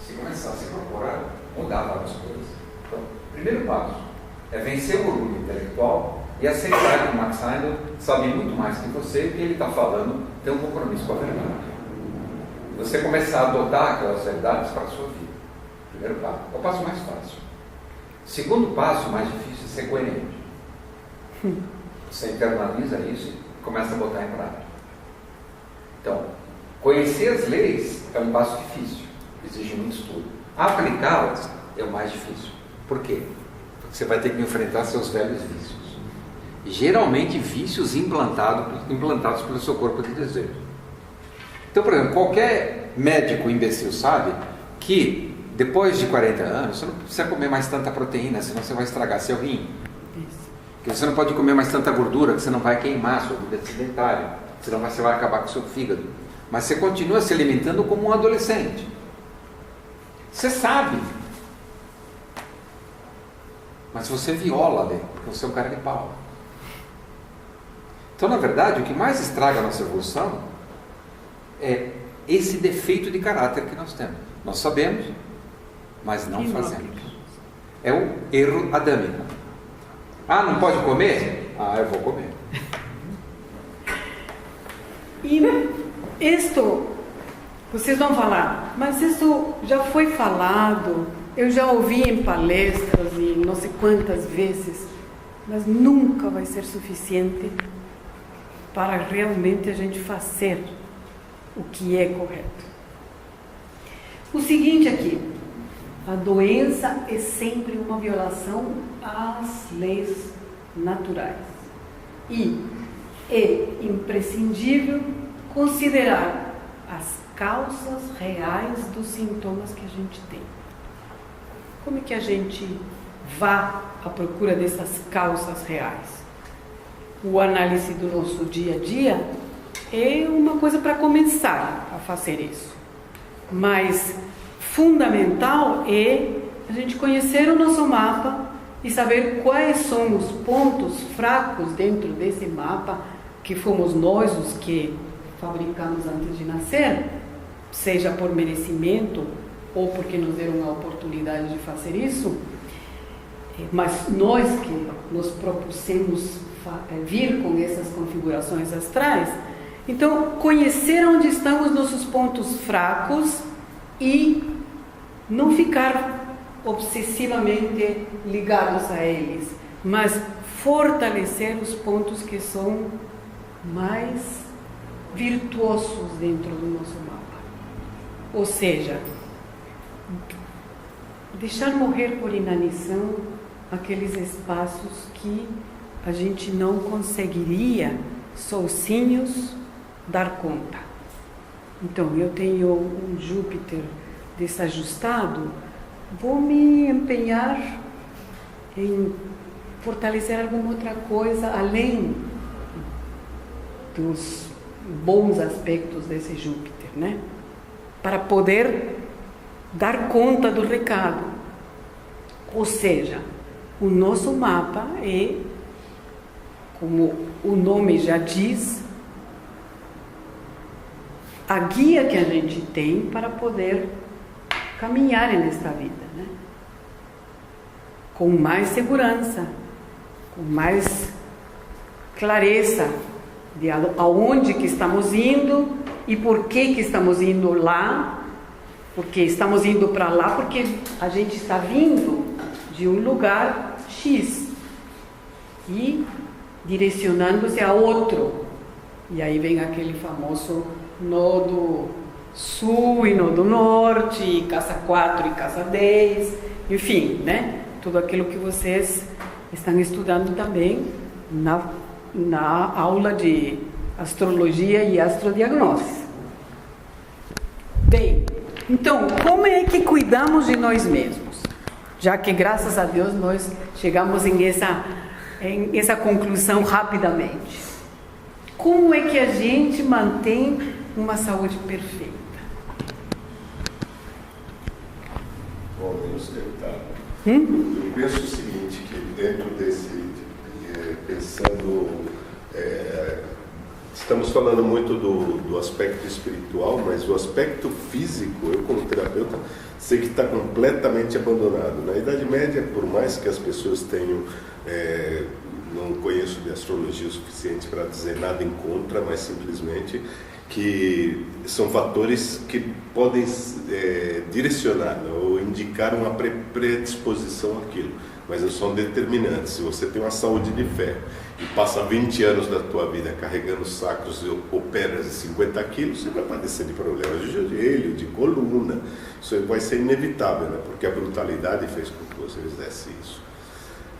Speaker 4: Se começar a se incorporar, mudar várias coisas. Então, o primeiro passo é vencer o orgulho intelectual e aceitar que o Max Heindel sabe muito mais que você e ele está falando, tem um compromisso com a verdade. Você começar a adotar aquelas verdades para a sua vida. Primeiro passo. É o passo mais fácil. Segundo passo, mais difícil, é ser coerente. Você internaliza isso e começa a botar em prática. Então, conhecer as leis é um passo difícil, exige muito estudo. Aplicá-las é o mais difícil. Por quê? Porque você vai ter que enfrentar seus velhos vícios. E, geralmente, vícios implantados pelo seu corpo de desejo. Então, por exemplo, qualquer médico imbecil sabe que depois de 40 anos você não precisa comer mais tanta proteína, senão você vai estragar seu rim. Que você não pode comer mais tanta gordura, que você não vai queimar sua vida sedentária, senão você vai acabar com o seu fígado. Mas você continua se alimentando como um adolescente. Você sabe. Mas você viola a lei, porque você é um cara de pau. Então, na verdade, o que mais estraga a nossa evolução é esse defeito de caráter que nós temos. Nós sabemos, mas não fazemos. É o erro adâmico. Ah, não pode comer? Ah, eu vou comer.
Speaker 1: E isto, vocês vão falar, mas isso já foi falado, eu já ouvi em palestras e não sei quantas vezes, mas nunca vai ser suficiente para realmente a gente fazer o que é correto. O seguinte aqui, a doença é sempre uma violação às leis naturais e é imprescindível considerar as causas reais dos sintomas que a gente tem. Como é que a gente vai à procura dessas causas reais? O análise do nosso dia a dia é uma coisa para começar a fazer isso. Mas fundamental é a gente conhecer o nosso mapa e saber quais são os pontos fracos dentro desse mapa que fomos nós os que fabricamos antes de nascer, seja por merecimento ou porque nos deram a oportunidade de fazer isso, mas nós que nos propusemos vir com essas configurações astrais. Então, conhecer onde estão os nossos pontos fracos e não ficar obsessivamente ligados a eles, mas fortalecer os pontos que são mais virtuosos dentro do nosso mapa. Ou seja, deixar morrer por inanição aqueles espaços que a gente não conseguiria sozinhos dar conta. Então, eu tenho um Júpiter desajustado, vou me empenhar em fortalecer alguma outra coisa além dos bons aspectos desse Júpiter, né? Para poder dar conta do recado. Ou seja, o nosso mapa é, como o nome já diz, a guia que a gente tem para poder caminhar nesta vida, né? Com mais segurança, com mais clareza de aonde que estamos indo e por que estamos indo lá, porque estamos indo para lá porque a gente está vindo de um lugar X e direcionando-se a outro. E aí vem aquele famoso nodo sul e nodo norte, e casa 4 e casa 10, enfim, né? Tudo aquilo que vocês estão estudando também na aula de astrologia e astrodiagnóstico. Bem, então, como é que cuidamos de nós mesmos? Já que, graças a Deus, nós chegamos em essa conclusão rapidamente. Como é que a gente mantém uma saúde perfeita?
Speaker 2: Bom, vamos tentar. Eu penso o seguinte, que dentro desse, pensando, estamos falando muito do aspecto espiritual, mas o aspecto físico, eu como terapeuta, sei que está completamente abandonado. Na Idade Média, por mais que as pessoas tenham, não conheço de astrologia o suficiente para dizer nada em contra, mas simplesmente que são fatores que podem direcionar ou indicar uma predisposição àquilo, mas não são determinantes. Se você tem uma saúde de ferro e passa 20 anos da tua vida carregando sacos e operas de 50 quilos, você vai padecer de problemas de joelho, de coluna. Isso vai ser inevitável, né? Porque a brutalidade fez com que você fizesse isso,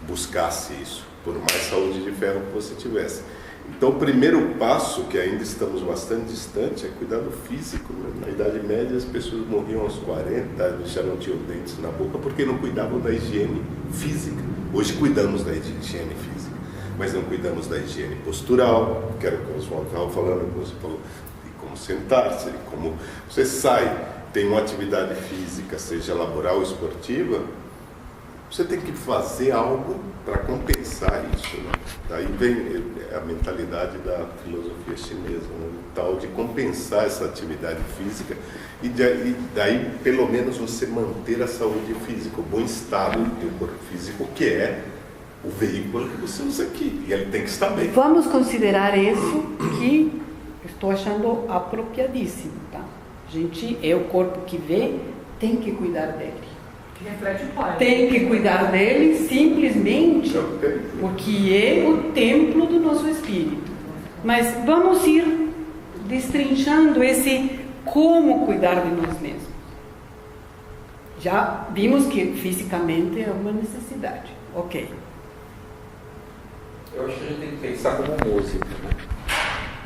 Speaker 2: buscasse isso, por mais saúde de ferro que você tivesse. Então, o primeiro passo, que ainda estamos bastante distante, é cuidar do físico, né? Na Idade Média, as pessoas morriam aos 40, já não tinham dentes na boca, porque não cuidavam da higiene física. Hoje cuidamos da higiene física, mas não cuidamos da higiene postural, que era o que o Oswaldo estava falando, como você falou, de como sentar-se, de como você sai, tem uma atividade física, seja laboral ou esportiva, você tem que fazer algo para compensar isso, né? Daí vem a mentalidade da filosofia chinesa, né? O tal de compensar essa atividade física e daí pelo menos você manter a saúde física, o bom estado do teu corpo físico, que é o veículo que você usa aqui, e ele tem que estar bem.
Speaker 1: Vamos considerar isso que estou achando apropriadíssimo, tá? A gente é o corpo que vê, tem que cuidar dele.
Speaker 3: Que reflete o pai.
Speaker 1: Tem que cuidar dele simplesmente porque é o templo do nosso espírito. Mas vamos ir destrinchando esse como cuidar de nós mesmos. Já vimos que fisicamente é uma necessidade. Ok.
Speaker 4: Eu acho que a gente tem que pensar como músico, né?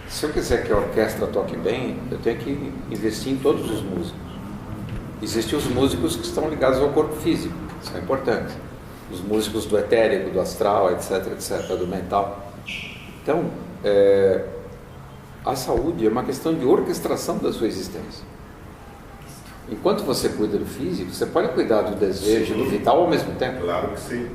Speaker 4: Se eu quiser que a orquestra toque bem, eu tenho que investir em todos os músicos. Existem os músicos que estão ligados ao corpo físico, isso é importante. Os músicos do etérico, do astral, etc, do mental. Então, a saúde é uma questão de orquestração da sua existência. Enquanto você cuida do físico, você pode cuidar do desejo, do vital ao mesmo tempo.
Speaker 2: Claro que sim.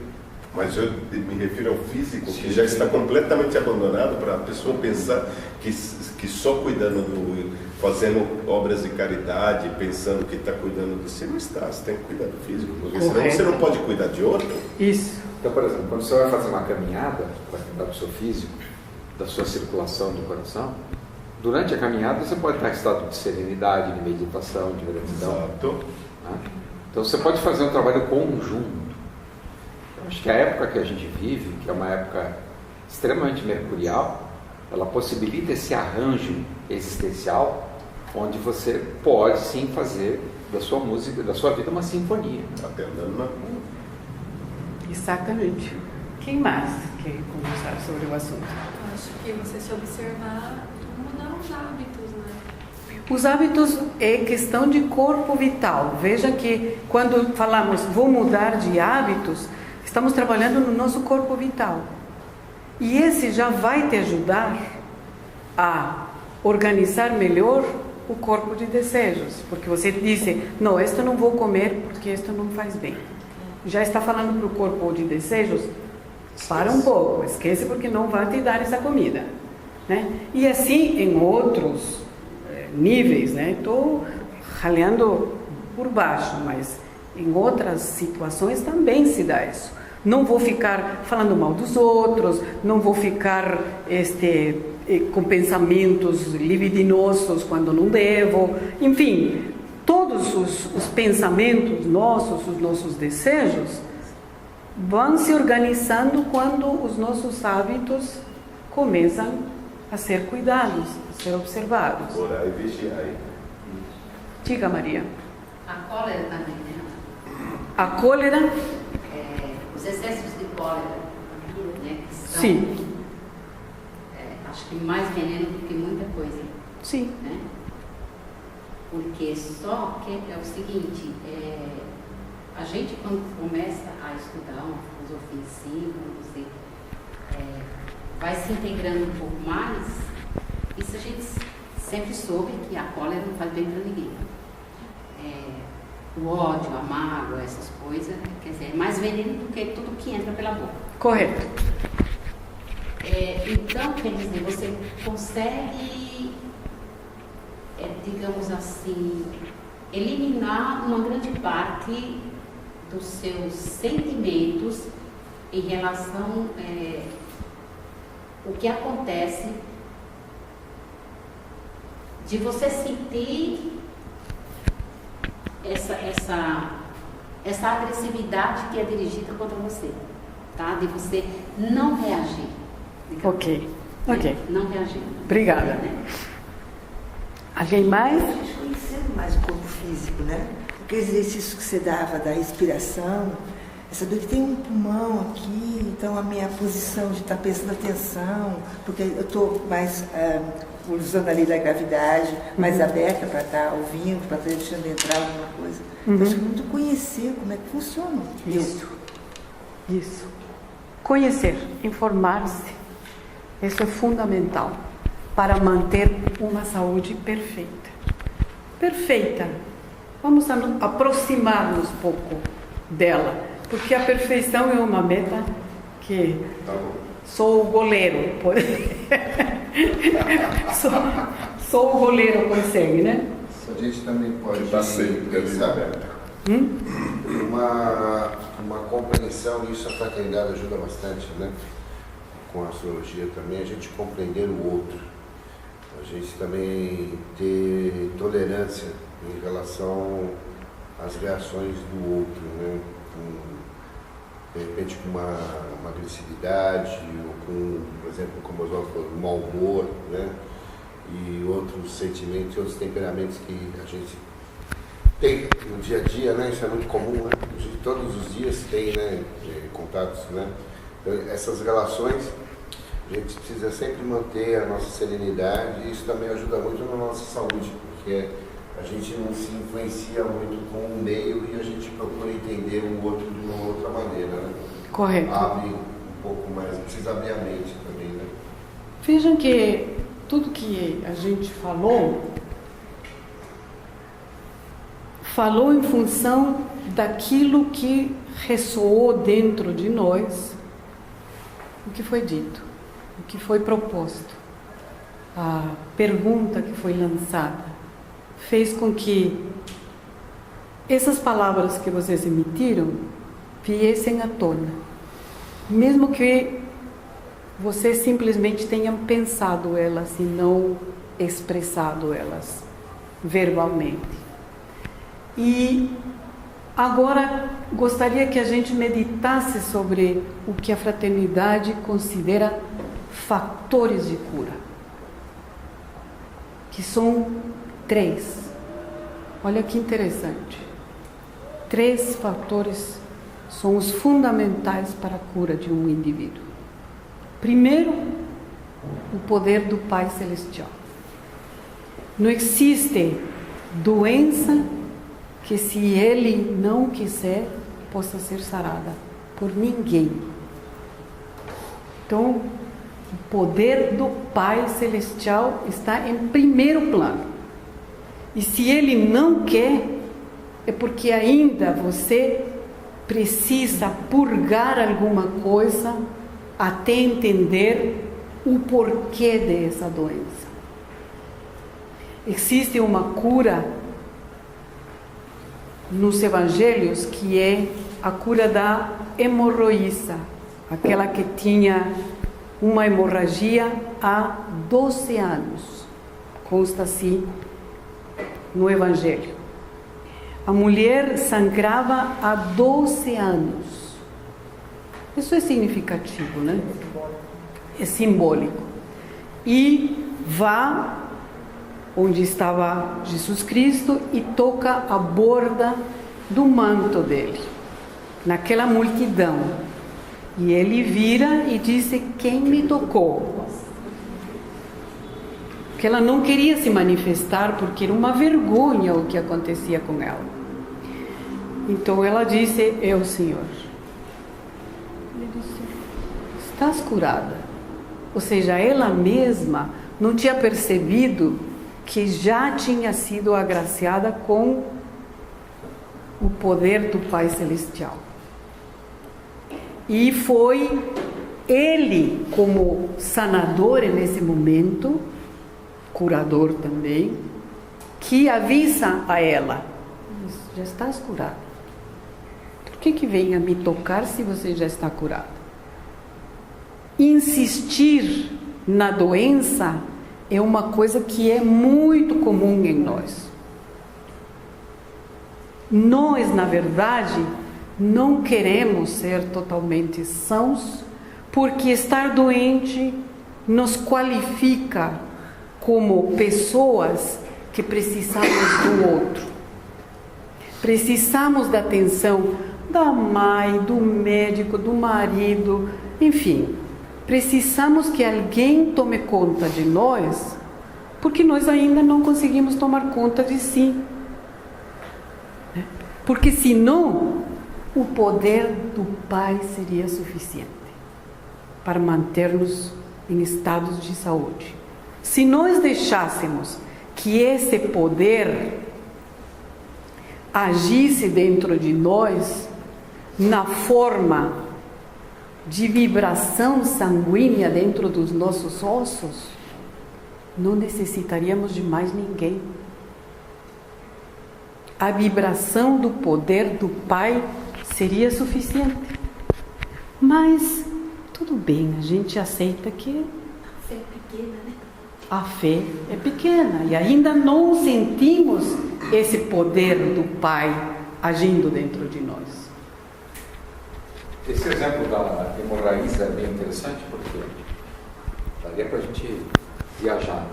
Speaker 2: Mas eu me refiro ao físico, que já está completamente abandonado para a pessoa pensar que só cuidando fazendo obras de caridade, pensando que está cuidando de si, não está. Você tem que cuidar do físico, porque senão você não pode cuidar de outro.
Speaker 1: Isso.
Speaker 4: Então, por exemplo, quando você vai fazer uma caminhada para cuidar do seu físico, da sua circulação do coração, durante a caminhada você pode estar em estado de serenidade, de meditação, de gratidão.
Speaker 2: Exato.
Speaker 4: Né? Então você pode fazer um trabalho conjunto. Acho que a época que a gente vive, que é uma época extremamente mercurial, ela possibilita esse arranjo existencial, onde você pode sim fazer da sua música, da sua vida, uma sinfonia.
Speaker 2: Até andando na rua.
Speaker 1: Exatamente. Quem mais quer conversar sobre o assunto?
Speaker 10: Acho que você se observar, mudar os hábitos, né?
Speaker 1: Os hábitos é questão de corpo vital. Veja que quando falamos vou mudar de hábitos, estamos trabalhando no nosso corpo vital. E esse já vai te ajudar a organizar melhor o corpo de desejos. Porque você disse, não, isto não vou comer porque isto não faz bem. Já está falando para o corpo de desejos, para um pouco, esquece porque não vai te dar essa comida. Né? E assim em outros níveis, né? Estou ralhando por baixo, mas em outras situações também se dá isso. Não vou ficar falando mal dos outros, não vou ficar com pensamentos libidinosos quando não devo. Enfim, todos os pensamentos nossos, os nossos desejos, vão se organizando quando os nossos hábitos começam a ser cuidados, a ser observados.
Speaker 2: Orar e vigiar.
Speaker 1: Diga, Maria.
Speaker 5: A cólera também, né?
Speaker 1: A cólera?
Speaker 5: Os excessos de cólera, né? Que são,
Speaker 1: sim.
Speaker 5: Acho que mais veneno do que muita coisa.
Speaker 1: Sim.
Speaker 5: Né? Porque só que é o seguinte, a gente quando começa a estudar uma filosofia em si, você vai se integrando um pouco mais, isso a gente sempre soube que a cólera não faz bem para ninguém. O ódio, a mágoa, essas coisas, quer dizer, é mais veneno do que tudo que entra pela boca.
Speaker 1: Correto.
Speaker 5: Então, quer dizer, você consegue, digamos assim, eliminar uma grande parte dos seus sentimentos em relação o que acontece de você sentir essa agressividade que é dirigida contra você, tá? De você não reagir.
Speaker 1: Ok.
Speaker 5: Não reagir.
Speaker 1: Obrigada.
Speaker 5: Né?
Speaker 1: Alguém mais?
Speaker 9: A gente conhecendo mais o corpo físico, né? Aqueles exercícios que você dava da respiração, é saber que tem um pulmão aqui, então a minha posição de estar prestando atenção, porque eu estou mais usando a lei da gravidade, mais aberta para estar ouvindo, para estar deixando entrar alguma coisa. Acho que muito conhecer como é que funciona.
Speaker 1: Isso. Conhecer, informar-se, isso é fundamental para manter uma saúde perfeita. Perfeita. Vamos aproximar-nos um pouco dela. Porque a perfeição é uma meta que
Speaker 2: Tá bom.
Speaker 1: sou o goleiro. sou o goleiro, consegue, né?
Speaker 11: A gente também pode
Speaker 2: Tá sempre,
Speaker 11: pensar
Speaker 2: Gabriel.
Speaker 11: uma compreensão, e isso a fraternidade ajuda bastante, né? Com a astrologia também, a gente compreender o outro. A gente também ter tolerância em relação às reações do outro, né? De repente com uma agressividade, ou com, por exemplo, como o Oswaldo falou, mau humor, né? E outros sentimentos e outros temperamentos que a gente tem no dia a dia, né? Isso é muito comum, né? A gente todos os dias tem, né? Contatos, né? Então, essas relações, a gente precisa sempre manter a nossa serenidade, e isso também ajuda muito na nossa saúde, porque a gente não se influencia muito com o meio e a gente procura entender o outro de uma outra maneira, né?
Speaker 1: Correto.
Speaker 11: Abre um pouco mais, precisa abrir a mente também, né?
Speaker 1: Vejam que tudo que a gente falou em função daquilo que ressoou dentro de nós, o que foi dito, o que foi proposto, a pergunta que foi lançada, fez com que essas palavras que vocês emitiram viessem à tona, mesmo que vocês simplesmente tenham pensado elas e não expressado elas verbalmente. E agora gostaria que a gente meditasse sobre o que a fraternidade considera fatores de cura, que são 3. Olha que interessante. 3 fatores são os fundamentais para a cura de um indivíduo. Primeiro, o poder do Pai Celestial. Não existe doença que, se Ele não quiser, possa ser sarada por ninguém. Então, o poder do Pai Celestial está em primeiro plano. E se Ele não quer, é porque ainda você precisa purgar alguma coisa até entender o porquê dessa doença. Existe uma cura nos evangelhos que é a cura da hemorroíça, aquela que tinha uma hemorragia há 12 anos, consta assim no evangelho. A mulher sangrava há 12 anos. Isso é significativo, né? É simbólico. E vá onde estava Jesus Cristo e toca a borda do manto dele, naquela multidão. E ele vira e diz: quem me tocou? Que ela não queria se manifestar porque era uma vergonha o que acontecia com ela. Então ela disse: é o Senhor. Ele disse: estás curada. Ou seja, ela mesma não tinha percebido que já tinha sido agraciada com o poder do Pai Celestial. E foi ele, como sanador nesse momento, curador também, que avisa a ela: já estás curada. Por que vem a me tocar se você já está curada? Insistir na doença é uma coisa que é muito comum em nós. Nós, na verdade, não queremos ser totalmente sãos, porque estar doente nos qualifica como pessoas que precisamos do outro. Precisamos da atenção da mãe, do médico, do marido, enfim. Precisamos que alguém tome conta de nós, porque nós ainda não conseguimos tomar conta de si. Porque senão, o poder do Pai seria suficiente para manter-nos em estados de saúde. Se nós deixássemos que esse poder agisse dentro de nós, na forma de vibração sanguínea dentro dos nossos ossos, não necessitaríamos de mais ninguém. A vibração do poder do Pai seria suficiente. Mas tudo bem, a gente aceita que
Speaker 7: A fé é pequena, né?
Speaker 1: a fé é pequena e ainda não sentimos esse poder do Pai agindo dentro de nós.
Speaker 4: Esse exemplo da hemorraíza é bem interessante porque daria para a gente viajar.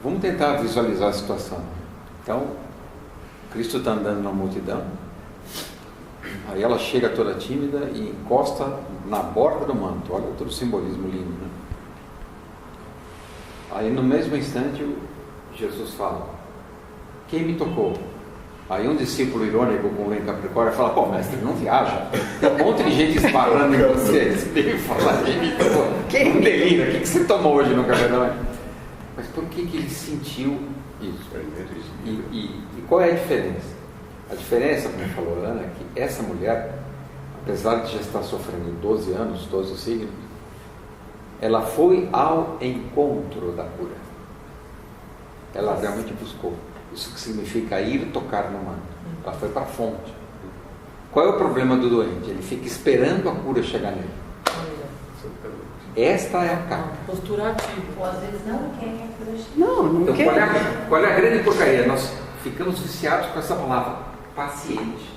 Speaker 4: Vamos tentar visualizar a situação. Então, Cristo está andando na multidão, aí ela chega toda tímida e encosta na borda do manto. Olha todo o simbolismo lindo, né? Aí no mesmo instante Jesus fala: quem me tocou? Aí um discípulo irônico com o Capricórnio fala: pô, mestre, não viaja, tem um monte de gente esbarrando em vocês. Ele fala: quem me tocou? Quem delira? O que você tomou hoje no Cabernet? Mas por que ele sentiu isso? E qual é a diferença? A diferença, como falou a Ana, é que essa mulher, apesar de já estar sofrendo 12 anos, 12 signos, ela foi ao encontro da cura. Ela realmente buscou. Isso que significa ir tocar no manto. Ela foi para a fonte. Qual é o problema do doente? Ele fica esperando a cura chegar nele. Esta é a carga.
Speaker 3: Postura ativa.
Speaker 7: Ou às vezes não quer que a cura chegue.
Speaker 1: Não
Speaker 4: Então,
Speaker 1: quer.
Speaker 4: qual é a grande porcaria? Nós ficamos viciados com essa palavra, paciente.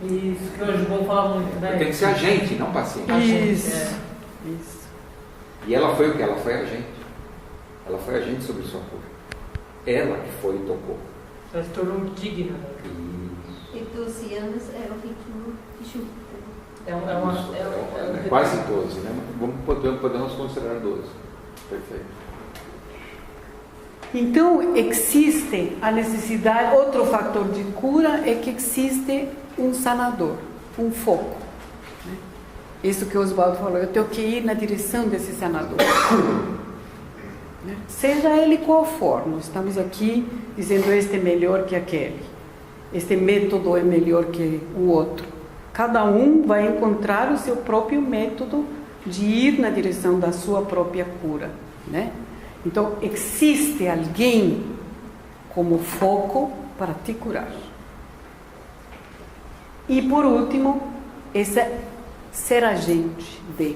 Speaker 3: Isso, que hoje vou falar muito, né?
Speaker 4: Tem que ser agente, não paciente.
Speaker 1: Isso.
Speaker 4: E ela foi o que? Ela foi agente. Ela foi agente sobre sua cura. Ela que foi e tocou.
Speaker 3: Ela se tornou digna.
Speaker 7: E 12 anos é o ritmo de chuva.
Speaker 4: É quase 12, né? Podemos considerar 12. Perfeito.
Speaker 1: Então, existe a necessidade, outro fator de cura é que existe um sanador, um foco. Né? Isso que o Oswaldo falou, eu tenho que ir na direção desse sanador. Né? Seja ele qual for, nós estamos aqui dizendo este é melhor que aquele, este método é melhor que o outro. Cada um vai encontrar o seu próprio método de ir na direção da sua própria cura, né? Então, existe alguém como foco para te curar. E, por último, ser agente de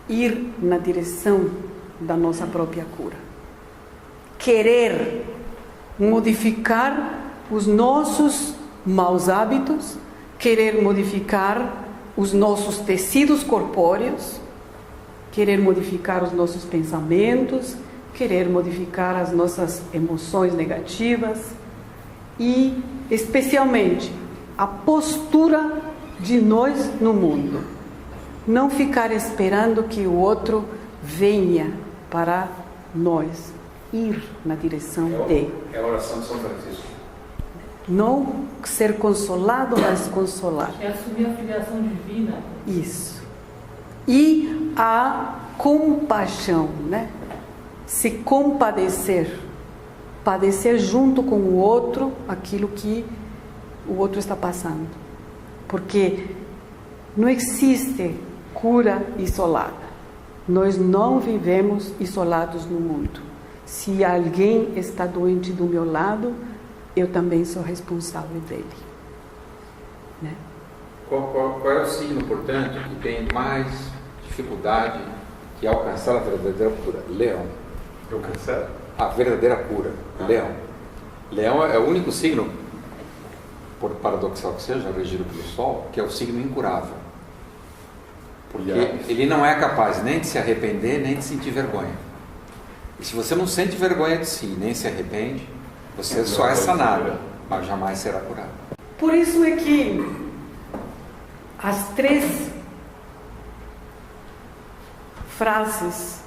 Speaker 1: ir na direção da nossa própria cura. Querer modificar os nossos maus hábitos, querer modificar os nossos tecidos corpóreos, querer modificar os nossos pensamentos, querer modificar as nossas emoções negativas e, especialmente, a postura de nós no mundo. Não ficar esperando que o outro venha para nós, ir na direção de.
Speaker 4: É a oração de São Francisco.
Speaker 1: Não ser consolado, mas consolar.
Speaker 3: É assumir a filiação divina.
Speaker 1: Isso. E a compaixão, né? Se compadecer. Padecer junto com o outro aquilo que o outro está passando. Porque não existe cura isolada. Nós não vivemos isolados no mundo. Se alguém está doente do meu lado, eu também sou responsável dele. Né?
Speaker 4: Qual é o signo, portanto, que tem mais dificuldade de alcançar a verdadeira cura? Leão.
Speaker 2: Alcançar?
Speaker 4: A verdadeira cura. Leão. Leão é o único signo, por paradoxal que seja, regido pelo Sol, que é o signo incurável. Porque ele não é capaz nem de se arrepender, nem de sentir vergonha. E se você não sente vergonha de si, nem se arrepende, você só é sanado, mas jamais será curado.
Speaker 1: Por isso é que as 3 frases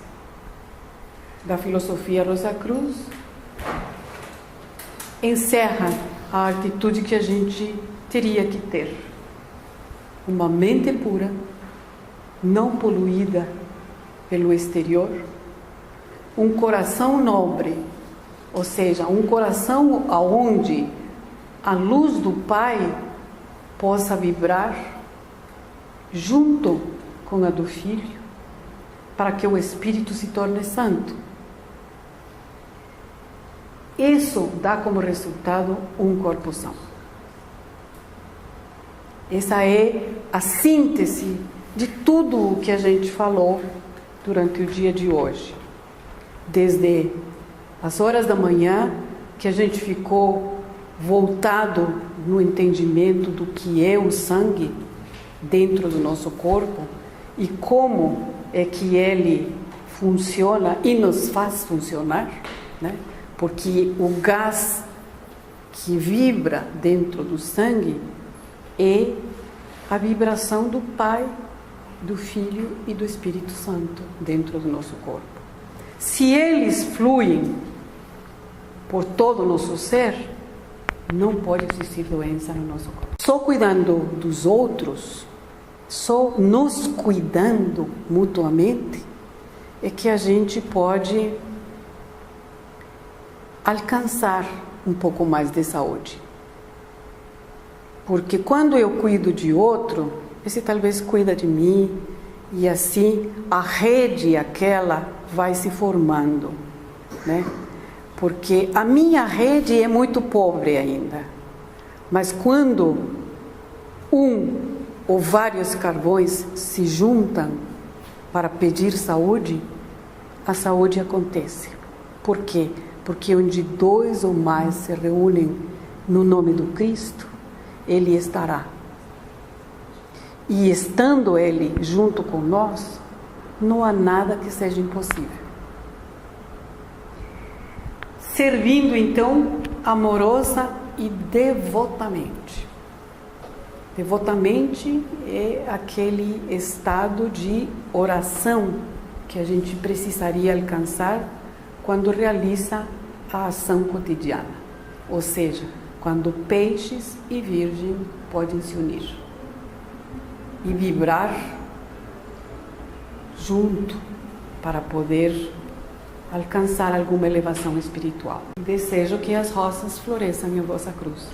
Speaker 1: da filosofia Rosa Cruz encerram a atitude que a gente teria que ter. Uma mente pura, não poluída pelo exterior, um coração nobre, ou seja, um coração aonde a luz do Pai possa vibrar junto com a do Filho, para que o Espírito se torne santo. Isso dá como resultado um corpo são. Essa é a síntese de tudo o que a gente falou durante o dia de hoje. Desde as horas da manhã, que a gente ficou voltado no entendimento do que é o sangue dentro do nosso corpo e como é que ele funciona e nos faz funcionar, né? Porque o gás que vibra dentro do sangue é a vibração do Pai, do Filho e do Espírito Santo dentro do nosso corpo. Se eles fluem por todo o nosso ser, não pode existir doença no nosso corpo. Só cuidando dos outros, só nos cuidando mutuamente, é que a gente pode alcançar um pouco mais de saúde. Porque quando eu cuido de outro, esse talvez cuida de mim, e assim a rede aquela vai se formando, né? Porque a minha rede é muito pobre ainda, mas quando um ou vários carvões se juntam para pedir saúde, a saúde acontece. Por quê? Porque onde 2 ou mais se reúnem no nome do Cristo, Ele estará. E estando Ele junto com nós, não há nada que seja impossível. Servindo então amorosa e devotamente. Devotamente é aquele estado de oração que a gente precisaria alcançar quando realiza a ação cotidiana. Ou seja, quando peixes e virgem podem se unir e vibrar junto para poder alcançar alguma elevação espiritual. Desejo que as rosas floresçam em vossa cruz.